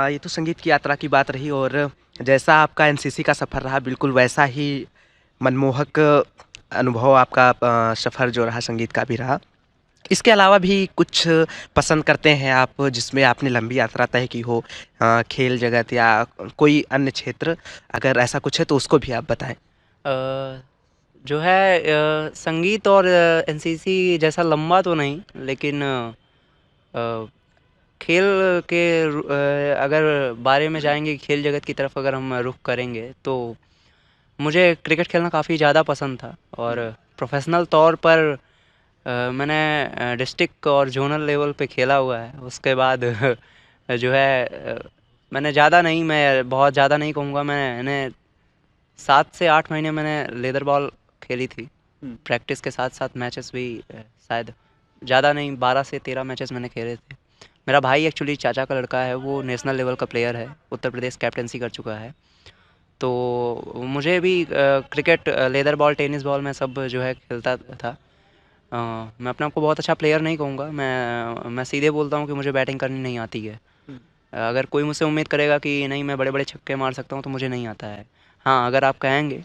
ये तो संगीत की यात्रा की बात रही, और जैसा आपका एनसीसी का सफ़र रहा, बिल्कुल वैसा ही मनमोहक अनुभव आपका सफ़र जो रहा संगीत का भी रहा। इसके अलावा भी कुछ पसंद करते हैं आप जिसमें आपने लंबी यात्रा तय की हो, खेल जगत या कोई अन्य क्षेत्र, अगर ऐसा कुछ है तो उसको भी आप बताएं। जो है संगीत और एनसीसी जैसा लंबा तो नहीं, लेकिन अ, खेल के अगर बारे में जाएंगे, खेल जगत की तरफ अगर हम रुख करेंगे तो मुझे क्रिकेट खेलना काफ़ी ज़्यादा पसंद था। और प्रोफेशनल तौर पर मैंने डिस्ट्रिक्ट और जोनल लेवल पे खेला हुआ है। उसके बाद जो है मैंने ज़्यादा नहीं, मैं बहुत ज़्यादा नहीं कहूँगा, मैंने 7 से 8 महीने मैंने लेदर बॉल खेली थी। प्रैक्टिस के साथ साथ मैचेस भी शायद ज़्यादा नहीं, 12 से 13 मैचेस मैंने खेले थे। मेरा भाई एक्चुअली चाचा का लड़का है, वो नेशनल लेवल का प्लेयर है, उत्तर प्रदेश कैप्टेंसी कर चुका है। तो मुझे भी cricket, leather ball, tennis ball में सब जो है खेलता था। मैं अपने आप को बहुत अच्छा प्लेयर नहीं कहूँगा, मैं सीधे बोलता हूँ कि मुझे बैटिंग करनी नहीं आती है। अगर कोई मुझसे उम्मीद करेगा कि नहीं मैं बड़े बड़े छक्के मार सकता हूँ तो मुझे नहीं आता है। हाँ, अगर आप कहेंगे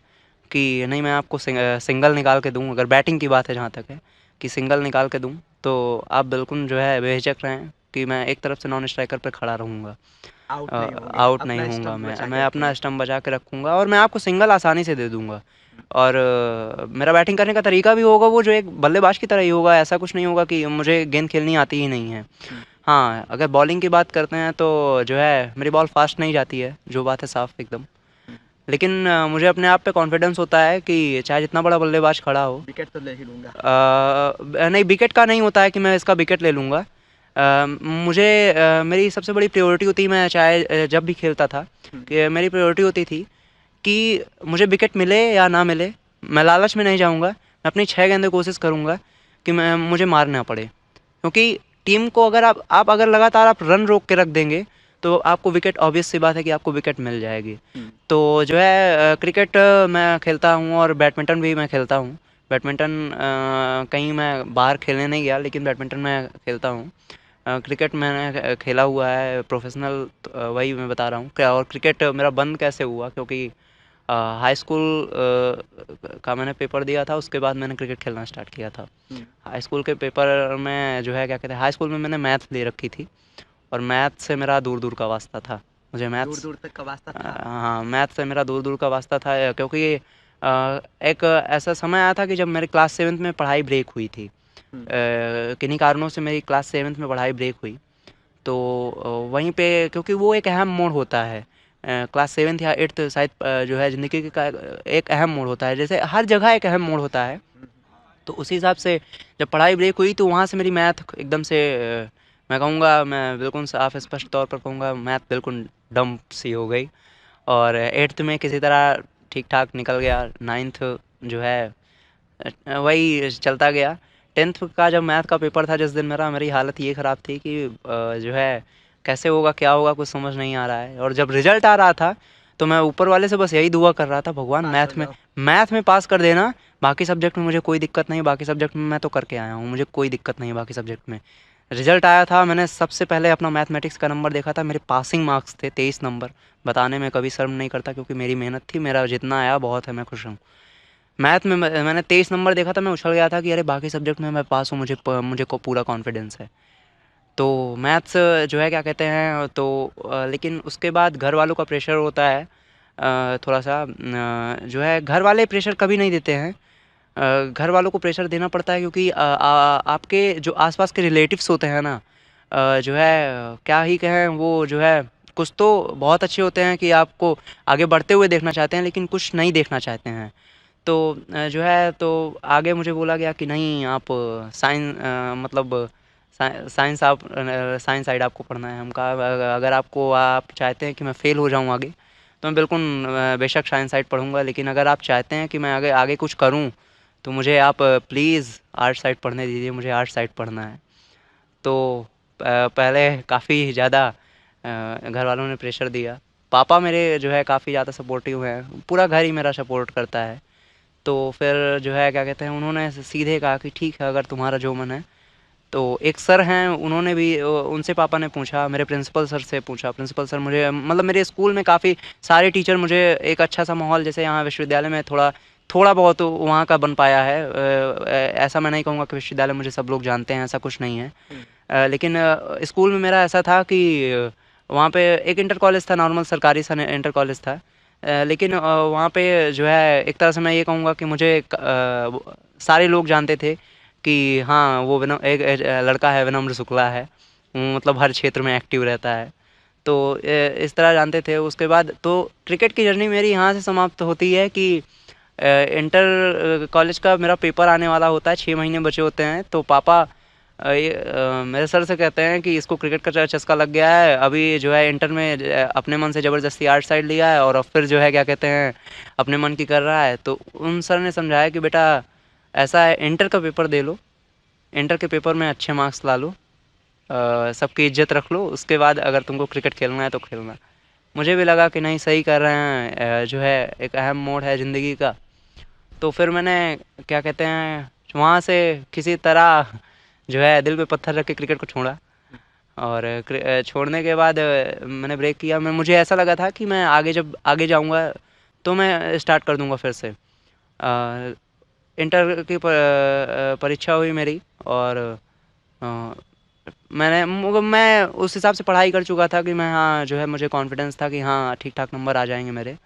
कि नहीं मैं आपको सिंगल निकाल के दूँ, अगर बैटिंग की बात है जहाँ तक है कि सिंगल निकाल के दूँ, तो आप बिल्कुल जो है बेझिझक रहें कि मैं एक तरफ से नॉन स्ट्राइकर पे खड़ा रहूँगा। आउट नहीं होऊंगा, मैं अपना स्टंप बचा के रखूँगा और मैं आपको सिंगल आसानी से दे दूँगा। और मेरा बैटिंग करने का तरीका भी होगा वो जो एक बल्लेबाज की तरह ही होगा। ऐसा कुछ नहीं होगा कि मुझे गेंद खेलनी आती ही नहीं है। हाँ, अगर बॉलिंग की बात करते हैं तो जो है मेरी बॉल फास्ट नहीं जाती है, जो बात है साफ एकदम। लेकिन मुझे अपने आप पे कॉन्फिडेंस होता है कि चाहे जितना बड़ा बल्लेबाज खड़ा हो, विकेट तो ले ही लूँगा। नहीं, विकेट का नहीं होता है कि मैं इसका विकेट ले लूँगा। मुझे मेरी सबसे बड़ी प्रायोरिटी होती है, मैं चाहे जब भी खेलता था कि मेरी प्रायोरिटी होती थी कि मुझे विकेट मिले या ना मिले, मैं लालच में नहीं जाऊँगा। मैं अपनी 6 गेंदें कोशिश करूँगा कि मुझे मार ना पड़े, क्योंकि टीम को अगर आप अगर लगातार आप रन रोक के रख देंगे तो आपको विकेट, ऑब्वियस सी बात है कि आपको विकेट मिल जाएगी। तो जो है क्रिकेट मैं खेलता हूँ और बैडमिंटन भी मैं खेलता हूँ। बैडमिंटन कहीं मैं बाहर खेलने नहीं गया, लेकिन बैडमिंटन मैं खेलता हूँ। क्रिकेट मैंने खेला हुआ है प्रोफेशनल, वही मैं बता रहा हूँ क्या। और क्रिकेट मेरा बंद कैसे हुआ, क्योंकि हाई स्कूल का मैंने पेपर दिया था, उसके बाद मैंने क्रिकेट खेलना स्टार्ट किया था। हाई स्कूल के पेपर में जो है क्या कहते हैं, हाई स्कूल में मैंने मैथ ले रखी थी और मैथ से मेरा दूर दूर का वास्ता था। मुझे मैथ दूर दूर तक का वास्ता था। हाँ, मैथ से मेरा दूर दूर का वास्ता था, क्योंकि एक ऐसा समय आया था कि जब मेरी क्लास 7th में पढ़ाई ब्रेक हुई थी। किन्हीं कारणों से मेरी क्लास 7th में पढ़ाई ब्रेक हुई। तो वहीं पे, क्योंकि वो एक अहम मोड़ होता है, क्लास 7th या 8th शायद जो है ज़िंदगी का एक अहम मोड़ होता है, जैसे हर जगह एक अहम मोड़ होता है। तो उसी हिसाब से जब पढ़ाई ब्रेक हुई तो वहाँ से मेरी मैथ एकदम से मैं कहूँगा, मैं बिल्कुल साफ स्पष्ट तौर पर कहूँगा, मैथ बिल्कुल डंप सी हो गई। और 8th में किसी तरह ठीक ठाक निकल गया। 9th जो है वही चलता गया। 10th का जब मैथ का पेपर था जिस दिन मेरी हालत ये ख़राब थी कि जो है कैसे होगा क्या होगा कुछ समझ नहीं आ रहा है। और जब रिजल्ट आ रहा था तो मैं ऊपर वाले से बस यही दुआ कर रहा था, भगवान मैथ में पास कर देना, बाकी सब्जेक्ट में मुझे कोई दिक्कत नहीं, बाकी सब्जेक्ट में मैं तो करके आया हूँ, मुझे कोई दिक्कत नहीं है बाकी सब्जेक्ट में। रिजल्ट आया था, मैंने सबसे पहले अपना मैथमेटिक्स का नंबर देखा था, मेरे पासिंग मार्क्स थे 23 नंबर। बताने में कभी शर्म नहीं करता क्योंकि मेरी मेहनत थी, मेरा जितना आया बहुत है, मैं खुश हूँ। मैथ में मैंने 23 नंबर देखा था, मैं उछल गया था कि अरे बाकी सब्जेक्ट में मैं पास हूँ, मुझे को पूरा कॉन्फिडेंस है। तो मैथ्स जो है क्या कहते हैं तो लेकिन उसके बाद घर वालों का प्रेशर होता है थोड़ा सा जो है घर वाले प्रेशर कभी नहीं देते हैं। घर वालों को प्रेशर देना पड़ता है क्योंकि आपके जो आसपास के रिलेटिव्स होते हैं ना जो है क्या ही कहें, वो जो है कुछ तो बहुत अच्छे होते हैं कि आपको आगे बढ़ते हुए देखना चाहते हैं, लेकिन कुछ नहीं देखना चाहते हैं। तो जो है तो आगे मुझे बोला गया कि नहीं आप मतलब साइंस आप साइंस साइड आपको पढ़ना है। हम कहा अगर आप चाहते हैं कि मैं फ़ेल हो जाऊं आगे तो मैं बिल्कुल बेशक साइंस साइड पढ़ूंगा, लेकिन अगर आप चाहते हैं कि मैं आगे आगे कुछ करूं तो मुझे आप प्लीज़ आर्ट साइड पढ़ने दीजिए, मुझे आर्ट साइड पढ़ना है। तो पहले काफ़ी ज़्यादा घर वालों ने प्रेशर दिया। पापा मेरे जो है काफ़ी ज़्यादा सपोर्टिव हैं, पूरा घर ही मेरा सपोर्ट करता है। तो फिर जो है क्या कहते हैं उन्होंने सीधे कहा कि ठीक है अगर तुम्हारा जो मन है। तो एक सर हैं उन्होंने भी उनसे पापा ने पूछा, मेरे प्रिंसिपल सर से पूछा। प्रिंसिपल सर मुझे मतलब मेरे स्कूल में काफ़ी सारे टीचर मुझे एक अच्छा सा माहौल जैसे यहाँ विश्वविद्यालय में थोड़ा थोड़ा बहुत वहाँ का बन पाया है। ऐसा मैं नहीं कहूँगा कि विश्वविद्यालय मुझे सब लोग जानते हैं, ऐसा कुछ नहीं है। लेकिन स्कूल में मेरा ऐसा था कि वहाँ पे एक इंटर कॉलेज था, नॉर्मल सरकारी सा इंटर कॉलेज था। लेकिन वहाँ पे जो है एक तरह से मैं ये कहूँगा कि मुझे सारे लोग जानते थे कि हाँ वो एक लड़का है, विनम्र शुक्ला है, वो मतलब हर क्षेत्र में एक्टिव रहता है। तो इस तरह जानते थे। उसके बाद तो क्रिकेट की जर्नी मेरी यहाँ से समाप्त होती है कि इंटर कॉलेज का मेरा पेपर आने वाला होता है, 6 महीने बचे होते हैं। तो पापा मेरे सर से कहते हैं कि इसको क्रिकेट का चस्का लग गया है, अभी जो है इंटर में अपने मन से ज़बरदस्ती आर्ट साइड लिया है और अब फिर जो है क्या कहते हैं अपने मन की कर रहा है। तो उन सर ने समझाया कि बेटा ऐसा है, इंटर का पेपर दे लो, इंटर के पेपर में अच्छे मार्क्स ला लो, सबकी इज्जत रख लो, उसके बाद अगर तुमको क्रिकेट खेलना है तो खेलना। मुझे भी लगा कि नहीं सही कर रहे हैं, जो है एक अहम मोड़ है ज़िंदगी का। तो फिर मैंने क्या कहते हैं वहाँ से किसी तरह जो है दिल पे पत्थर रख के क्रिकेट को छोड़ा। और छोड़ने के बाद मैंने ब्रेक किया। मुझे ऐसा लगा था कि मैं आगे जब आगे जाऊँगा तो मैं स्टार्ट कर दूँगा फिर से। इंटर की परीक्षा हुई मेरी और अ, मैं उस हिसाब से पढ़ाई कर चुका था कि मैं हाँ जो है मुझे कॉन्फिडेंस था कि हाँ ठीक ठाक नंबर आ जाएंगे मेरे।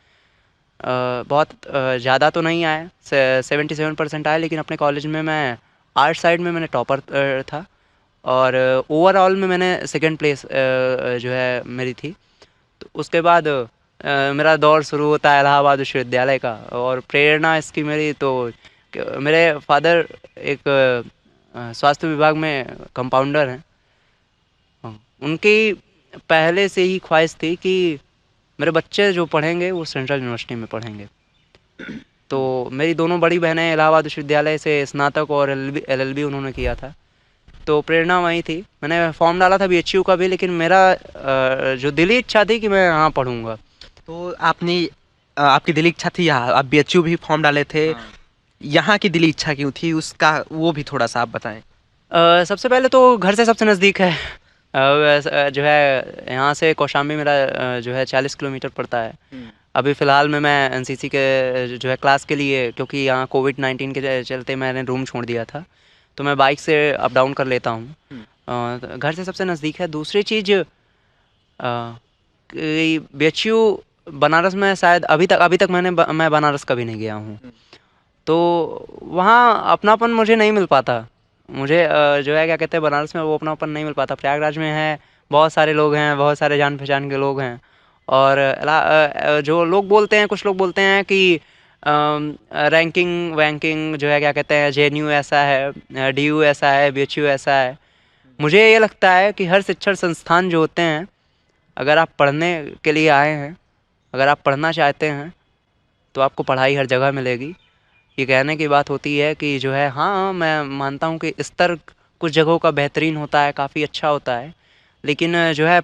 बहुत ज़्यादा तो नहीं आए, 77% आए, लेकिन अपने कॉलेज में मैं आर्ट साइड में मैंने टॉपर था और ओवरऑल में मैंने सेकंड प्लेस जो है मेरी थी। तो उसके बाद मेरा दौर शुरू होता है इलाहाबाद विश्वविद्यालय का। और प्रेरणा इसकी मेरी तो मेरे फादर एक स्वास्थ्य विभाग में कंपाउंडर हैं। हाँ, उनकी पहले से ही ख्वाहिश थी कि मेरे बच्चे जो पढ़ेंगे वो सेंट्रल यूनिवर्सिटी में पढ़ेंगे। तो मेरी दोनों बड़ी बहनें इलाहाबाद विश्वविद्यालय से स्नातक और एलएलबी उन्होंने किया था। तो प्रेरणा वही थी। मैंने फॉर्म डाला था बीएचयू का भी, लेकिन मेरा जो दिली इच्छा थी कि मैं यहाँ पढ़ूंगा। तो आपकी दिली इच्छा थी, यहाँ आप बीएचयू भी फॉर्म डाले थे। हाँ। यहाँ की दिली इच्छा क्यों थी उसका वो भी थोड़ा सा आप बताएं। सबसे पहले तो घर से सबसे नज़दीक है। जो है यहाँ से कौशाम्बी मेरा जो है 40 किलोमीटर पड़ता है। अभी फ़िलहाल में मैं एनसीसी के जो है क्लास के लिए, क्योंकि यहाँ कोविड-19 के चलते मैंने रूम छोड़ दिया था, तो मैं बाइक से अप डाउन कर लेता हूँ। तो घर से सबसे नज़दीक है। दूसरी चीज़ कि बीएचयू बनारस में शायद अभी तक मैं बनारस कभी नहीं गया हूँ। तो वहाँ अपनापन मुझे नहीं मिल पाता। मुझे जो है क्या कहते हैं बनारस में वो अपनापन नहीं मिल पाता। प्रयागराज में है, बहुत सारे लोग हैं, बहुत सारे जान पहचान के लोग हैं। और जो लोग बोलते हैं, कुछ लोग बोलते हैं कि रैंकिंग वैंकिंग जो है क्या कहते हैं जेएनयू ऐसा है, डीयू ऐसा है, बीएचयू ऐसा है। मुझे ये लगता है कि हर शिक्षण संस्थान जो होते हैं, अगर आप पढ़ने के लिए आए हैं, अगर आप पढ़ना चाहते हैं तो आपको पढ़ाई हर जगह मिलेगी। ये कहने की बात होती है कि जो है हाँ, मैं मानता हूँ कि स्तर कुछ जगहों का बेहतरीन होता है, काफ़ी अच्छा होता है, लेकिन जो है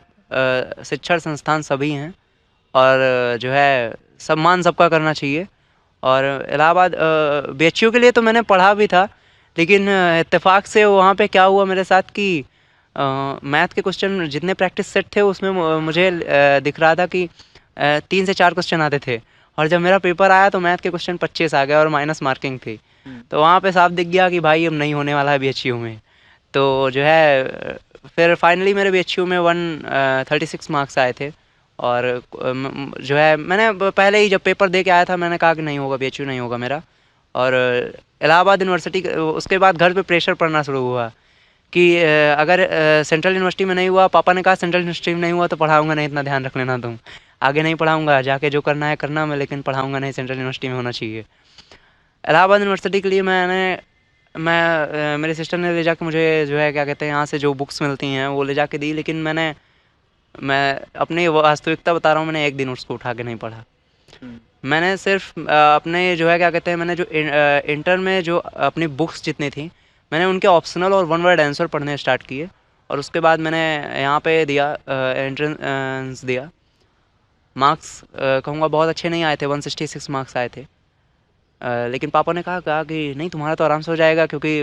शिक्षण संस्थान सभी हैं और जो है सम्मान सबका करना चाहिए। और इलाहाबाद बीएचयू के लिए तो मैंने पढ़ा भी था, लेकिन इत्तेफाक से वहाँ पे क्या हुआ मेरे साथ कि मैथ के क्वेश्चन जितने प्रैक्टिस सेट थे उसमें मुझे दिख रहा था कि 3 से 4 क्वेश्चन आते थे, और जब मेरा पेपर आया तो मैथ के क्वेश्चन 25 आ गए और माइनस मार्किंग थी। तो वहाँ पे साफ दिख गया कि भाई अब नहीं होने वाला है बीएचयू में। तो जो है फिर फाइनली मेरे बीएचयू में 136 मार्क्स आए थे, और जो है मैंने पहले ही जब पेपर दे के आया था मैंने कहा कि नहीं होगा, बीएचयू नहीं होगा मेरा। और इलाहाबाद यूनिवर्सिटी उसके बाद घर पे प्रेशर पड़ना शुरू हुआ कि अगर सेंट्रल यूनिवर्सिटी में नहीं हुआ, पापा ने कहा सेंट्रल यूनिवर्सिटी में नहीं हुआ तो पढ़ाऊंगा नहीं, इतना ध्यान रख लेना तुम, आगे नहीं पढ़ाऊंगा, जाके जो करना है करना मैं, लेकिन पढ़ाऊंगा नहीं, सेंट्रल यूनिवर्सिटी में होना चाहिए। इलाहाबाद यूनिवर्सिटी के लिए मेरे सिस्टर ने ले जाके मुझे जो है क्या कहते हैं यहाँ से जो बुक्स मिलती हैं वो ले जाके दी, लेकिन मैं अपनी वास्तविकता बता रहा हूँ, मैंने एक दिन उसको उठा के नहीं पढ़ा। मैंने सिर्फ अपने जो है क्या कहते हैं मैंने जो इंटर में जो अपनी बुक्स जितनी थी मैंने उनके ऑप्शनल और वन वर्ड आंसर पढ़ने स्टार्ट किए, और उसके बाद मैंने यहाँ पे दिया एंट्रेंस दिया। मार्क्स कहूँगा बहुत अच्छे नहीं आए थे, 166 मार्क्स आए थे। लेकिन पापा ने कहा कि नहीं तुम्हारा तो आराम से हो जाएगा, क्योंकि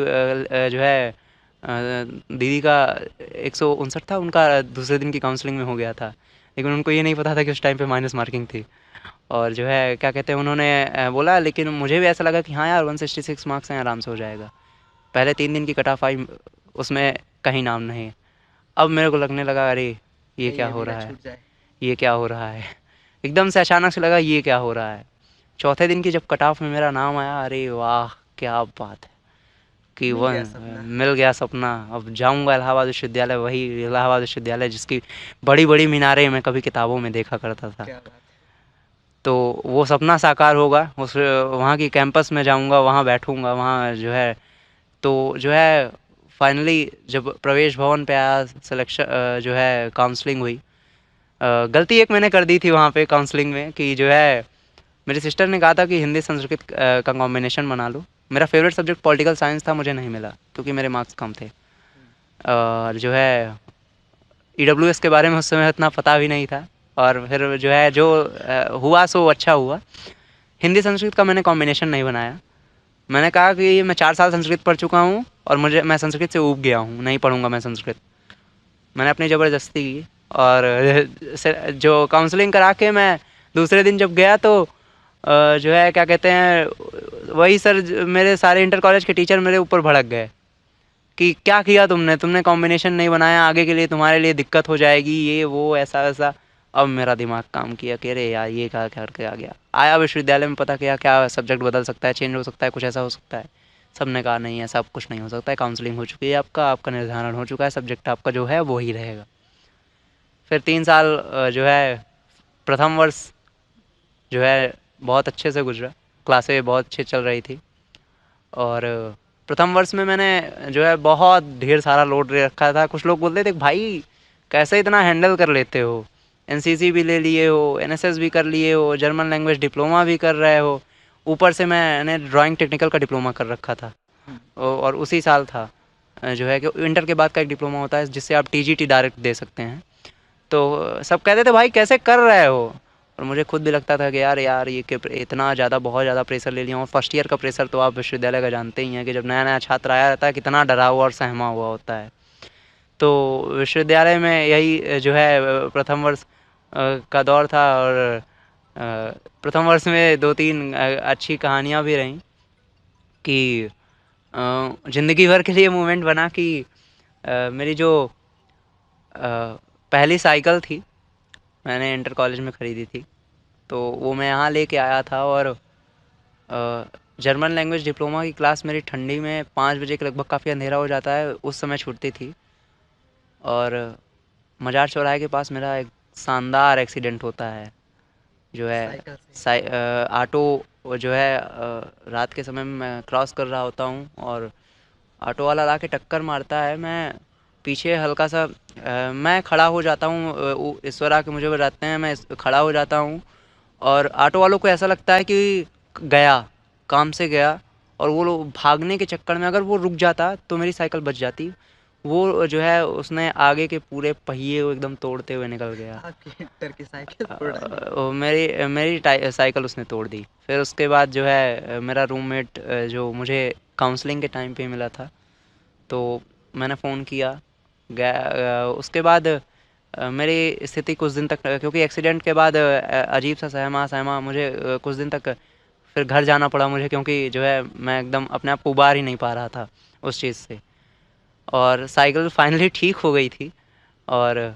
जो है दीदी का 159 था, उनका दूसरे दिन की काउंसलिंग में हो गया था, लेकिन उनको ये नहीं पता था कि उस टाइम पे माइनस मार्किंग थी। और जो है क्या कहते हैं उन्होंने बोला, लेकिन मुझे भी ऐसा लगा कि हाँ यार 166 मार्क्स हैं, आराम से हो जाएगा। पहले 3 दिन की कट ऑफ आई, उसमें कहीं नाम नहीं। अब मेरे को लगने लगा अरे ये क्या हो रहा है, ये क्या हो रहा है, एकदम से अचानक से लगा ये क्या हो रहा है। चौथे दिन की जब कट ऑफ में मेरा नाम आया, अरे वाह क्या बात है कि मिल गया सपना, अब जाऊंगा इलाहाबाद विश्वविद्यालय, वही इलाहाबाद विश्वविद्यालय जिसकी बड़ी बड़ी मीनारें मैं कभी किताबों में देखा करता था। तो वो सपना साकार होगा, उस वहाँ की कैंपस में जाऊंगा, वहाँ बैठूंगा, वहाँ जो है तो जो है फाइनली जब प्रवेश भवन पे आया, सिलेक्शन जो है काउंसलिंग हुई। गलती एक मैंने कर दी थी वहाँ पे काउंसलिंग में कि जो है मेरी सिस्टर ने कहा था कि हिंदी संस्कृत का कॉम्बिनेशन बना लो। मेरा फेवरेट सब्जेक्ट पॉलिटिकल साइंस था, मुझे नहीं मिला क्योंकि मेरे मार्क्स कम थे। और जो है ईडब्ल्यूएस के बारे में उस समय इतना पता भी नहीं था, और फिर जो है जो हुआ सो अच्छा हुआ। हिंदी संस्कृत का मैंने कॉम्बिनेशन नहीं बनाया। मैंने कहा कि मैं 4 साल संस्कृत पढ़ चुका हूँ और मैं संस्कृत से ऊब गया हूँ, नहीं पढ़ूंगा मैं संस्कृत। मैंने अपनी ज़बरदस्ती की, और जो काउंसलिंग करा के मैं दूसरे दिन जब गया तो जो है क्या कहते हैं वही सर, मेरे सारे इंटर कॉलेज के टीचर मेरे ऊपर भड़क गए कि क्या किया तुमने कॉम्बिनेशन नहीं बनाया, आगे के लिए तुम्हारे लिए दिक्कत हो जाएगी, ये वो ऐसा वैसा। अब मेरा दिमाग काम किया कि अरे यार ये क्या करके आ गया, आया विश्वविद्यालय में, पता किया क्या सब्जेक्ट बदल सकता है, चेंज हो सकता है, कुछ ऐसा हो सकता है। सब ने कहा नहीं ऐसा कुछ नहीं हो सकता है, काउंसलिंग हो चुकी है, आपका निर्धारण हो चुका है, सब्जेक्ट आपका जो है वो ही रहेगा। फिर 3 साल जो है प्रथम वर्ष जो है बहुत अच्छे से गुजरा, क्लासें बहुत अच्छी चल रही थी। और प्रथम वर्ष में मैंने जो है बहुत ढेर सारा लोड रखा था। कुछ लोग बोलते थे भाई कैसे इतना हैंडल कर लेते हो, एनसीसी भी ले लिए हो, एनएसएस भी कर लिए हो, जर्मन लैंग्वेज डिप्लोमा भी कर रहे हो, ऊपर से मैंने ड्राइंग टेक्निकल का डिप्लोमा कर रखा था। और उसी साल था जो है कि इंटर के बाद का एक डिप्लोमा होता है जिससे आप टीजीटी डायरेक्ट दे सकते हैं। तो सब कहते थे भाई कैसे कर रहे हो, और मुझे खुद भी लगता था कि यार ये इतना ज़्यादा बहुत ज़्यादा प्रेशर ले लिया हूँ। फर्स्ट ईयर का प्रेशर तो आप विश्वविद्यालय का जानते ही हैं कि जब नया नया छात्र आया रहता है कितना डरा हुआ और सहमा हुआ होता है। तो विश्वविद्यालय में यही जो है प्रथम वर्ष का दौर था, और प्रथम वर्ष में 2-3 अच्छी कहानियाँ भी रहीं कि ज़िंदगी भर के लिए मोमेंट बना कि मेरी जो पहली साइकिल थी मैंने इंटर कॉलेज में ख़रीदी थी, तो वो मैं यहाँ लेके आया था। और जर्मन लैंग्वेज डिप्लोमा की क्लास मेरी ठंडी में 5 बजे के लगभग, काफ़ी अंधेरा हो जाता है उस समय, छूटती थी। और मजार चौराहे के पास मेरा एक शानदार एक्सीडेंट होता है, जो है ऑटो जो है रात के समय में मैं क्रॉस कर रहा होता हूँ और ऑटो वाला ला के टक्कर मारता है। मैं पीछे हल्का सा मैं खड़ा हो जाता हूँ, ईश्वर आके मुझे बताते हैं, मैं खड़ा हो जाता हूँ और ऑटो वालों को ऐसा लगता है कि गया, काम से गया, और वो लोग भागने के चक्कर में अगर वो रुक जाता तो मेरी साइकिल बच जाती। वो जो है उसने आगे के पूरे पहिए को एकदम तोड़ते हुए निकल गया। आपकी टर की साइकिल तोड़ डाली। मेरी मेरी साइकिल उसने तोड़ दी। फिर उसके बाद जो है मेरा रूममेट जो मुझे काउंसलिंग के टाइम पे मिला था, तो मैंने फ़ोन किया गया। उसके बाद मेरी स्थिति कुछ दिन तक, क्योंकि एक्सीडेंट के बाद अजीब सा सहमा सहमा मुझे कुछ दिन तक फिर घर जाना पड़ा मुझे, क्योंकि जो है मैं एकदम अपने आप को उबार ही नहीं पा रहा था उस चीज़ से। और साइकिल फाइनली ठीक हो गई थी। और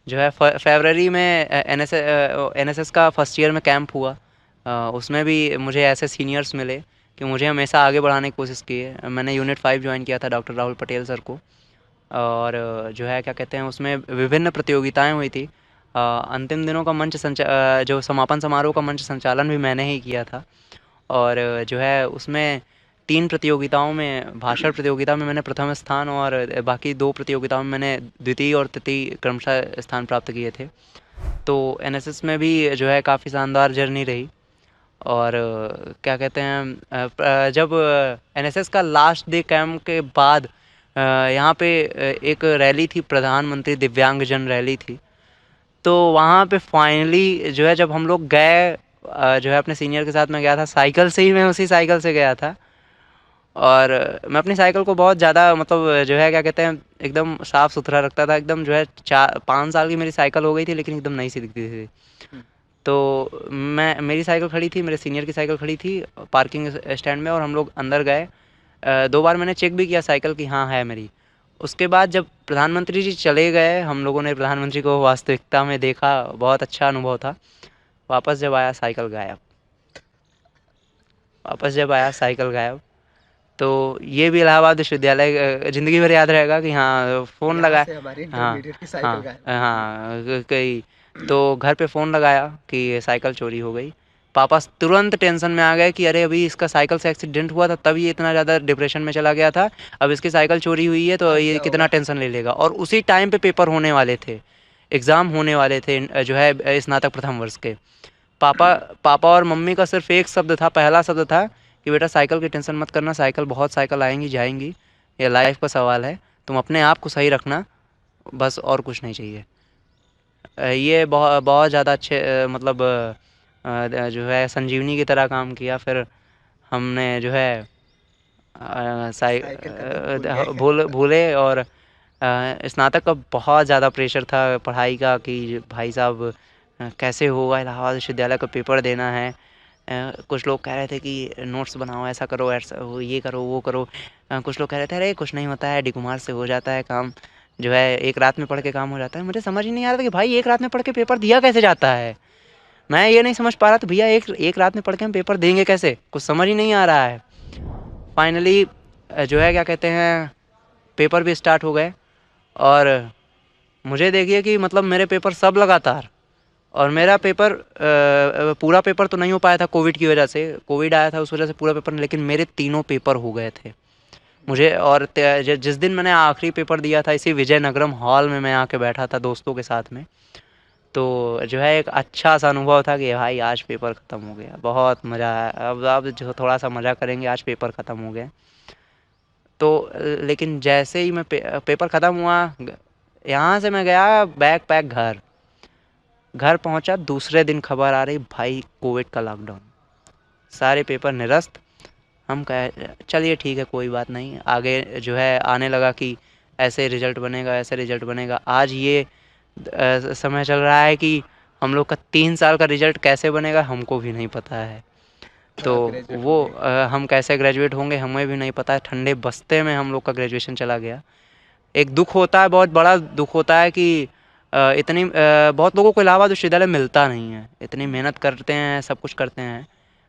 जो है फरवरी में एनएसएस का फर्स्ट ईयर में कैंप हुआ। उसमें भी मुझे ऐसे सीनियर्स मिले कि मुझे हमेशा आगे बढ़ाने की कोशिश की है। मैंने यूनिट 5 ज्वाइन किया था डॉक्टर राहुल पटेल सर को। और जो है क्या कहते हैं, उसमें विभिन्न प्रतियोगिताएं हुई थी। अंतिम दिनों का जो समापन समारोह का मंच संचालन भी मैंने ही किया था। और जो है उसमें 3 प्रतियोगिताओं में, भाषण प्रतियोगिता में मैंने प्रथम स्थान, और बाकी 2 प्रतियोगिताओं में मैंने द्वितीय और तृतीय क्रमशः स्थान प्राप्त किए थे। तो एनएसएस में भी जो है काफ़ी शानदार जर्नी रही। और क्या कहते हैं, जब एनएसएस का लास्ट डे कैंप के बाद यहाँ पे एक रैली थी, प्रधानमंत्री दिव्यांगजन रैली थी। तो वहाँ पे फाइनली जो है जब हम लोग गए, जो है अपने सीनियर के साथ मैं गया था साइकिल से ही, मैं उसी साइकिल से गया था। और मैं अपनी साइकिल को बहुत ज़्यादा मतलब जो है क्या कहते हैं, एकदम साफ़ सुथरा रखता था। एकदम जो है 4-5 साल की मेरी साइकिल हो गई थी, लेकिन एकदम नई सी दिखती थी। तो मेरी साइकिल खड़ी थी, मेरे सीनियर की साइकिल खड़ी थी पार्किंग स्टैंड में, और हम लोग अंदर गए। 2 बार मैंने चेक भी किया साइकिल की, हाँ है मेरी। उसके बाद जब प्रधानमंत्री जी चले गए, हम लोगों ने प्रधानमंत्री को वास्तविकता में देखा, बहुत अच्छा अनुभव था। वापस जब आया साइकिल गायब, वापस जब आया साइकिल गायब। तो ये भी इलाहाबाद विश्वविद्यालय ज़िंदगी भर याद रहेगा कि हाँ फ़ोन यहाँ लगा। से हमारी हाँ इंटरमीडिएट की हाँ साइकिल गायब। हाँ कई। तो घर पे फ़ोन लगाया कि ये साइकिल चोरी हो गई। पापा तुरंत टेंशन में आ गए कि अरे अभी इसका साइकिल से एक्सीडेंट हुआ था, तब ये इतना ज़्यादा डिप्रेशन में चला गया था। अब इसकी साइकिल चोरी हुई है तो अब ये क्या कितना होगा? टेंशन ले लेगा। और उसी टाइम पे पेपर होने वाले थे, एग्ज़ाम होने वाले थे जो है स्नातक प्रथम वर्ष के। पापा पापा और मम्मी का सिर्फ एक शब्द था, पहला शब्द था कि बेटा साइकिल की टेंशन मत करना, साइकिल बहुत साइकिल आएंगी जाएंगी, ये लाइफ का सवाल है, तुम अपने आप को सही रखना, बस और कुछ नहीं चाहिए। ये बहुत बहुत ज़्यादा अच्छे मतलब जो है संजीवनी की तरह काम किया। फिर हमने जो है साइकिल का दुःख भूल गए। भूले। और स्नातक का बहुत ज़्यादा प्रेशर था पढ़ाई का कि भाई साहब कैसे होगा, इलाहाबाद विश्वविद्यालय का पेपर देना है। कुछ लोग कह रहे थे कि नोट्स बनाओ, ऐसा करो, ऐसा ये करो, वो करो। कुछ लोग कह रहे थे अरे कुछ नहीं होता है, डी कुमार से हो जाता है काम, जो है एक रात में पढ़ के काम हो जाता है। मुझे समझ ही नहीं आ रहा था कि भाई एक रात में पढ़ के पेपर दिया कैसे जाता है। मैं ये नहीं समझ पा रहा था भैया एक एक रात में पढ़ के हम पेपर देंगे कैसे, कुछ समझ ही नहीं आ रहा है। फाइनली जो है क्या कहते हैं, पेपर भी स्टार्ट हो गए। और मुझे देखिए कि मतलब मेरे पेपर सब लगातार, और मेरा पेपर पूरा पेपर तो नहीं हो पाया था कोविड की वजह से, कोविड आया था उस वजह से पूरा पेपर नहीं, लेकिन मेरे तीनों पेपर हो गए थे मुझे। और जिस दिन मैंने आखिरी पेपर दिया था इसी विजयनगरम हॉल में मैं आके बैठा था दोस्तों के साथ में। तो जो है एक अच्छा सा अनुभव था कि भाई आज पेपर ख़त्म हो गया, बहुत मज़ा आया, अब जो थोड़ा सा मज़ा करेंगे, आज पेपर ख़त्म हो गया। तो लेकिन जैसे ही मैं पेपर ख़त्म हुआ, यहाँ से मैं गया बैग पैक घर, घर पहुँचा, दूसरे दिन खबर आ रही भाई कोविड का लॉकडाउन, सारे पेपर निरस्त। हम कहे चलिए ठीक है कोई बात नहीं, आगे जो है आने लगा कि ऐसे रिजल्ट बनेगा, ऐसे रिजल्ट बनेगा। आज ये समय चल रहा है कि हम लोग का 3 साल का रिजल्ट कैसे बनेगा हमको भी नहीं पता है। तो आप ग्रेजुएट वो होंगे। हम कैसे ग्रेजुएट होंगे हमें भी नहीं पता है। ठंडे बस्ते में हम लोग का ग्रेजुएशन चला गया। एक दुख होता है, बहुत बड़ा दुख होता है कि बहुत लोगों को इलाहाबाद विश्वविद्यालय मिलता नहीं है। इतनी मेहनत करते हैं, सब कुछ करते हैं।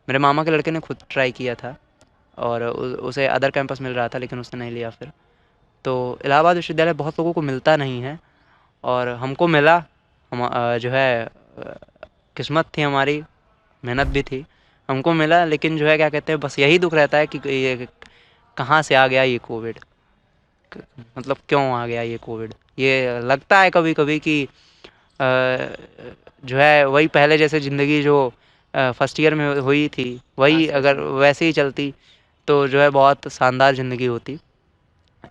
मेरे मामा के लड़के ने खुद ट्राई किया था और उसे अदर कैंपस मिल रहा था, लेकिन उसने नहीं लिया फिर। तो इलाहाबाद विश्वविद्यालय बहुत लोगों को मिलता नहीं है, और हमको मिला। हम जो है किस्मत थी हमारी, मेहनत भी थी, हमको मिला। लेकिन जो है क्या कहते हैं, बस यही दुख रहता है कि ये कहाँ से आ गया ये कोविड, मतलब क्यों आ गया ये कोविड। ये लगता है कभी कभी कि जो है वही पहले जैसे ज़िंदगी जो फर्स्ट ईयर में हुई थी वही अगर वैसे ही चलती तो जो है बहुत शानदार ज़िंदगी होती।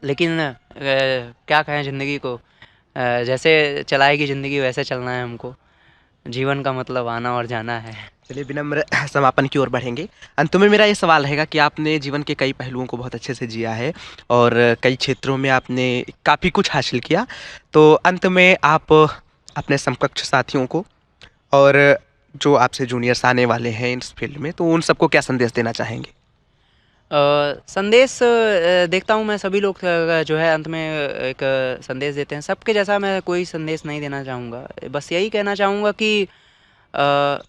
लेकिन क्या कहें ज़िंदगी को, जैसे चलाएगी ज़िंदगी वैसे चलना है हमको। जीवन का मतलब आना और जाना है। चलिए विनम्र समापन की ओर बढ़ेंगे। अंत में मेरा ये सवाल रहेगा कि आपने जीवन के कई पहलुओं को बहुत अच्छे से जिया है और कई क्षेत्रों में आपने काफ़ी कुछ हासिल किया। तो अंत में आप अपने समकक्ष साथियों को और जो आपसे जूनियर्स आने वाले हैं इस फील्ड में, तो उन सबको क्या संदेश देना चाहेंगे? संदेश देखता हूँ मैं सभी लोग जो है अंत में एक संदेश देते हैं। सबके जैसा मैं कोई संदेश नहीं देना चाहूँगा। बस यही कहना चाहूँगा कि अ,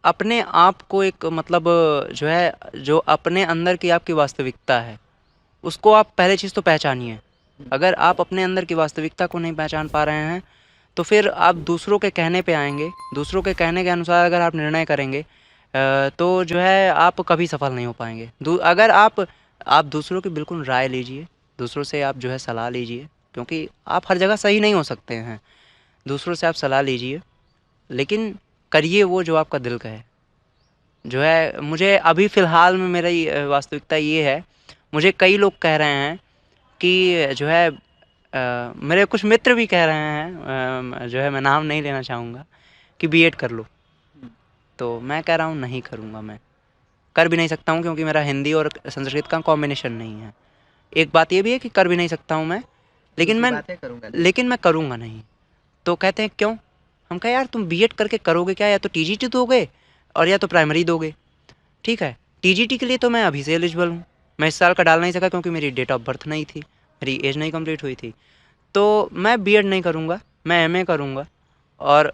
अपने आप को एक मतलब जो है जो अपने अंदर की आपकी वास्तविकता है उसको आप पहले चीज़ तो पहचानिए। अगर आप अपने अंदर की वास्तविकता को नहीं पहचान पा रहे हैं तो फिर आप दूसरों के कहने पे आएंगे। दूसरों के कहने के अनुसार अगर आप निर्णय करेंगे तो जो है आप कभी सफल नहीं हो पाएंगे। अगर आप दूसरों की बिल्कुल राय लीजिए, दूसरों से आप जो है सलाह लीजिए, क्योंकि आप हर जगह सही नहीं हो सकते हैं। दूसरों से आप सलाह लीजिए, लेकिन करिए वो जो आपका दिल कहे। जो है मुझे अभी फ़िलहाल में मेरी वास्तविकता ये है, मुझे कई लोग कह रहे हैं कि जो है मेरे कुछ मित्र भी कह रहे हैं, जो है मैं नाम नहीं लेना चाहूँगा, कि बीएड कर लो। तो मैं कह रहा हूँ नहीं करूँगा, मैं कर भी नहीं सकता हूँ क्योंकि मेरा हिंदी और संस्कृत का कॉम्बिनेशन नहीं है। एक बात ये भी है कि कर भी नहीं सकता हूँ मैं, लेकिन मैं करूँगा नहीं। तो कहते हैं क्यों? हम कहा यार तुम बीएड करके करोगे क्या? या तो टीजीटी दोगे और या तो प्राइमरी दोगे। ठीक है, टीजीटी के लिए तो मैं अभी से एलिजिबल हूँ। मैं इस साल का डाल नहीं सका क्योंकि मेरी डेट ऑफ बर्थ नहीं थी, मेरी एज नहीं कंप्लीट हुई थी। तो मैं बीएड नहीं करूँगा, मैं एमए करूँगा। और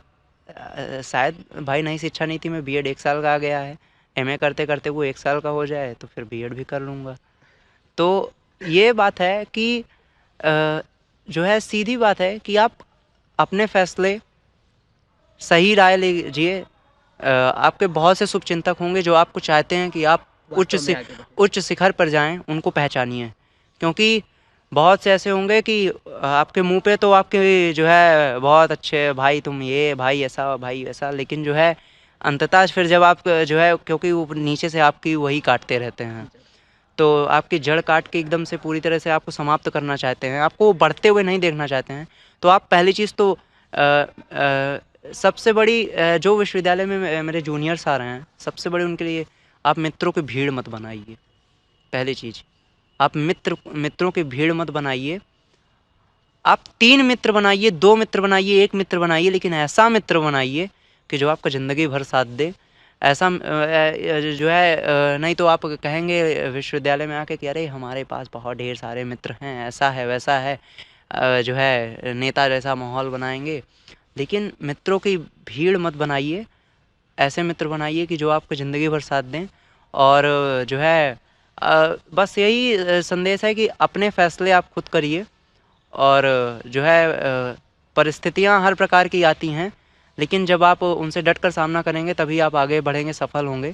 शायद भाई नई शिक्षा नीति में बीएड 1 साल का आ गया है। एमए करते करते वो 1 साल का हो जाए तो फिर बीएड भी कर लूँगा। तो ये बात है कि जो है सीधी बात है कि आप अपने फैसले सही राय लीजिए। आपके बहुत से शुभचिंतक होंगे जो आपको चाहते हैं कि आप उच्च शिखर पर जाएं, उनको पहचानिए। क्योंकि बहुत से ऐसे होंगे कि आपके मुंह पे तो आपके जो है बहुत अच्छे भाई तुम ये भाई ऐसा भाई वैसा, लेकिन जो है अंततः फिर जब आप जो है क्योंकि वो नीचे से आपकी वही काटते रहते हैं, तो आपकी जड़ काट के एकदम से पूरी तरह से आपको समाप्त करना चाहते हैं, आपको बढ़ते हुए नहीं देखना चाहते हैं। तो आप पहली चीज़ तो सबसे बड़ी जो विश्वविद्यालय में मेरे जूनियर्स आ रहे हैं, सबसे बड़ी उनके लिए आप मित्रों की भीड़ मत बनाइए। पहली चीज़ आप मित्रों की भीड़ मत बनाइए। आप 3 मित्र बनाइए, 2 मित्र बनाइए, 1 मित्र बनाइए, लेकिन ऐसा मित्र बनाइए कि जो आपका ज़िंदगी भर साथ दे। ऐसा जो है नहीं तो आप कहेंगे विश्वविद्यालय में आके कि अरे हमारे पास बहुत ढेर सारे मित्र हैं, ऐसा है वैसा है, जो है नेता जैसा माहौल बनाएंगे। लेकिन मित्रों की भीड़ मत बनाइए, ऐसे मित्र बनाइए कि जो आपको ज़िंदगी भर साथ दें। और जो है बस यही संदेश है कि अपने फैसले आप खुद करिए। और जो है परिस्थितियाँ हर प्रकार की आती हैं, लेकिन जब आप उनसे डट कर सामना करेंगे तभी आप आगे बढ़ेंगे, सफल होंगे।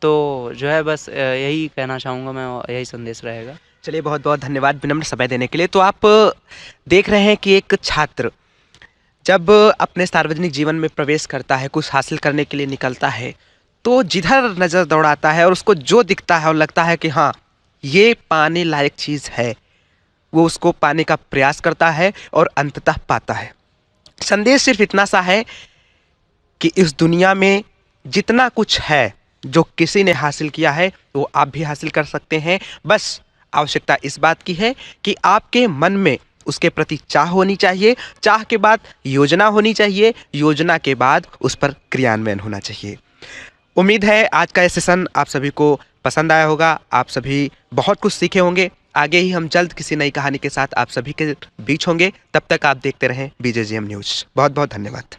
तो जो है बस यही कहना चाहूँगा मैं, यही संदेश रहेगा। चलिए बहुत बहुत धन्यवाद विनम्र समय देने के लिए। तो आप देख रहे हैं कि एक छात्र जब अपने सार्वजनिक जीवन में प्रवेश करता है, कुछ हासिल करने के लिए निकलता है, तो जिधर नज़र दौड़ाता है और उसको जो दिखता है और लगता है कि हाँ ये पाने लायक चीज़ है, वो उसको पाने का प्रयास करता है और अंततः पाता है। संदेश सिर्फ इतना सा है कि इस दुनिया में जितना कुछ है जो किसी ने हासिल किया है वो आप भी हासिल कर सकते हैं। बस आवश्यकता इस बात की है कि आपके मन में उसके प्रति चाह होनी चाहिए, चाह के बाद योजना होनी चाहिए, योजना के बाद उस पर क्रियान्वयन होना चाहिए। उम्मीद है आज का ये सेशन आप सभी को पसंद आया होगा, आप सभी बहुत कुछ सीखे होंगे। आगे ही हम जल्द किसी नई कहानी के साथ आप सभी के बीच होंगे। तब तक आप देखते रहें BJGM न्यूज़। बहुत बहुत धन्यवाद।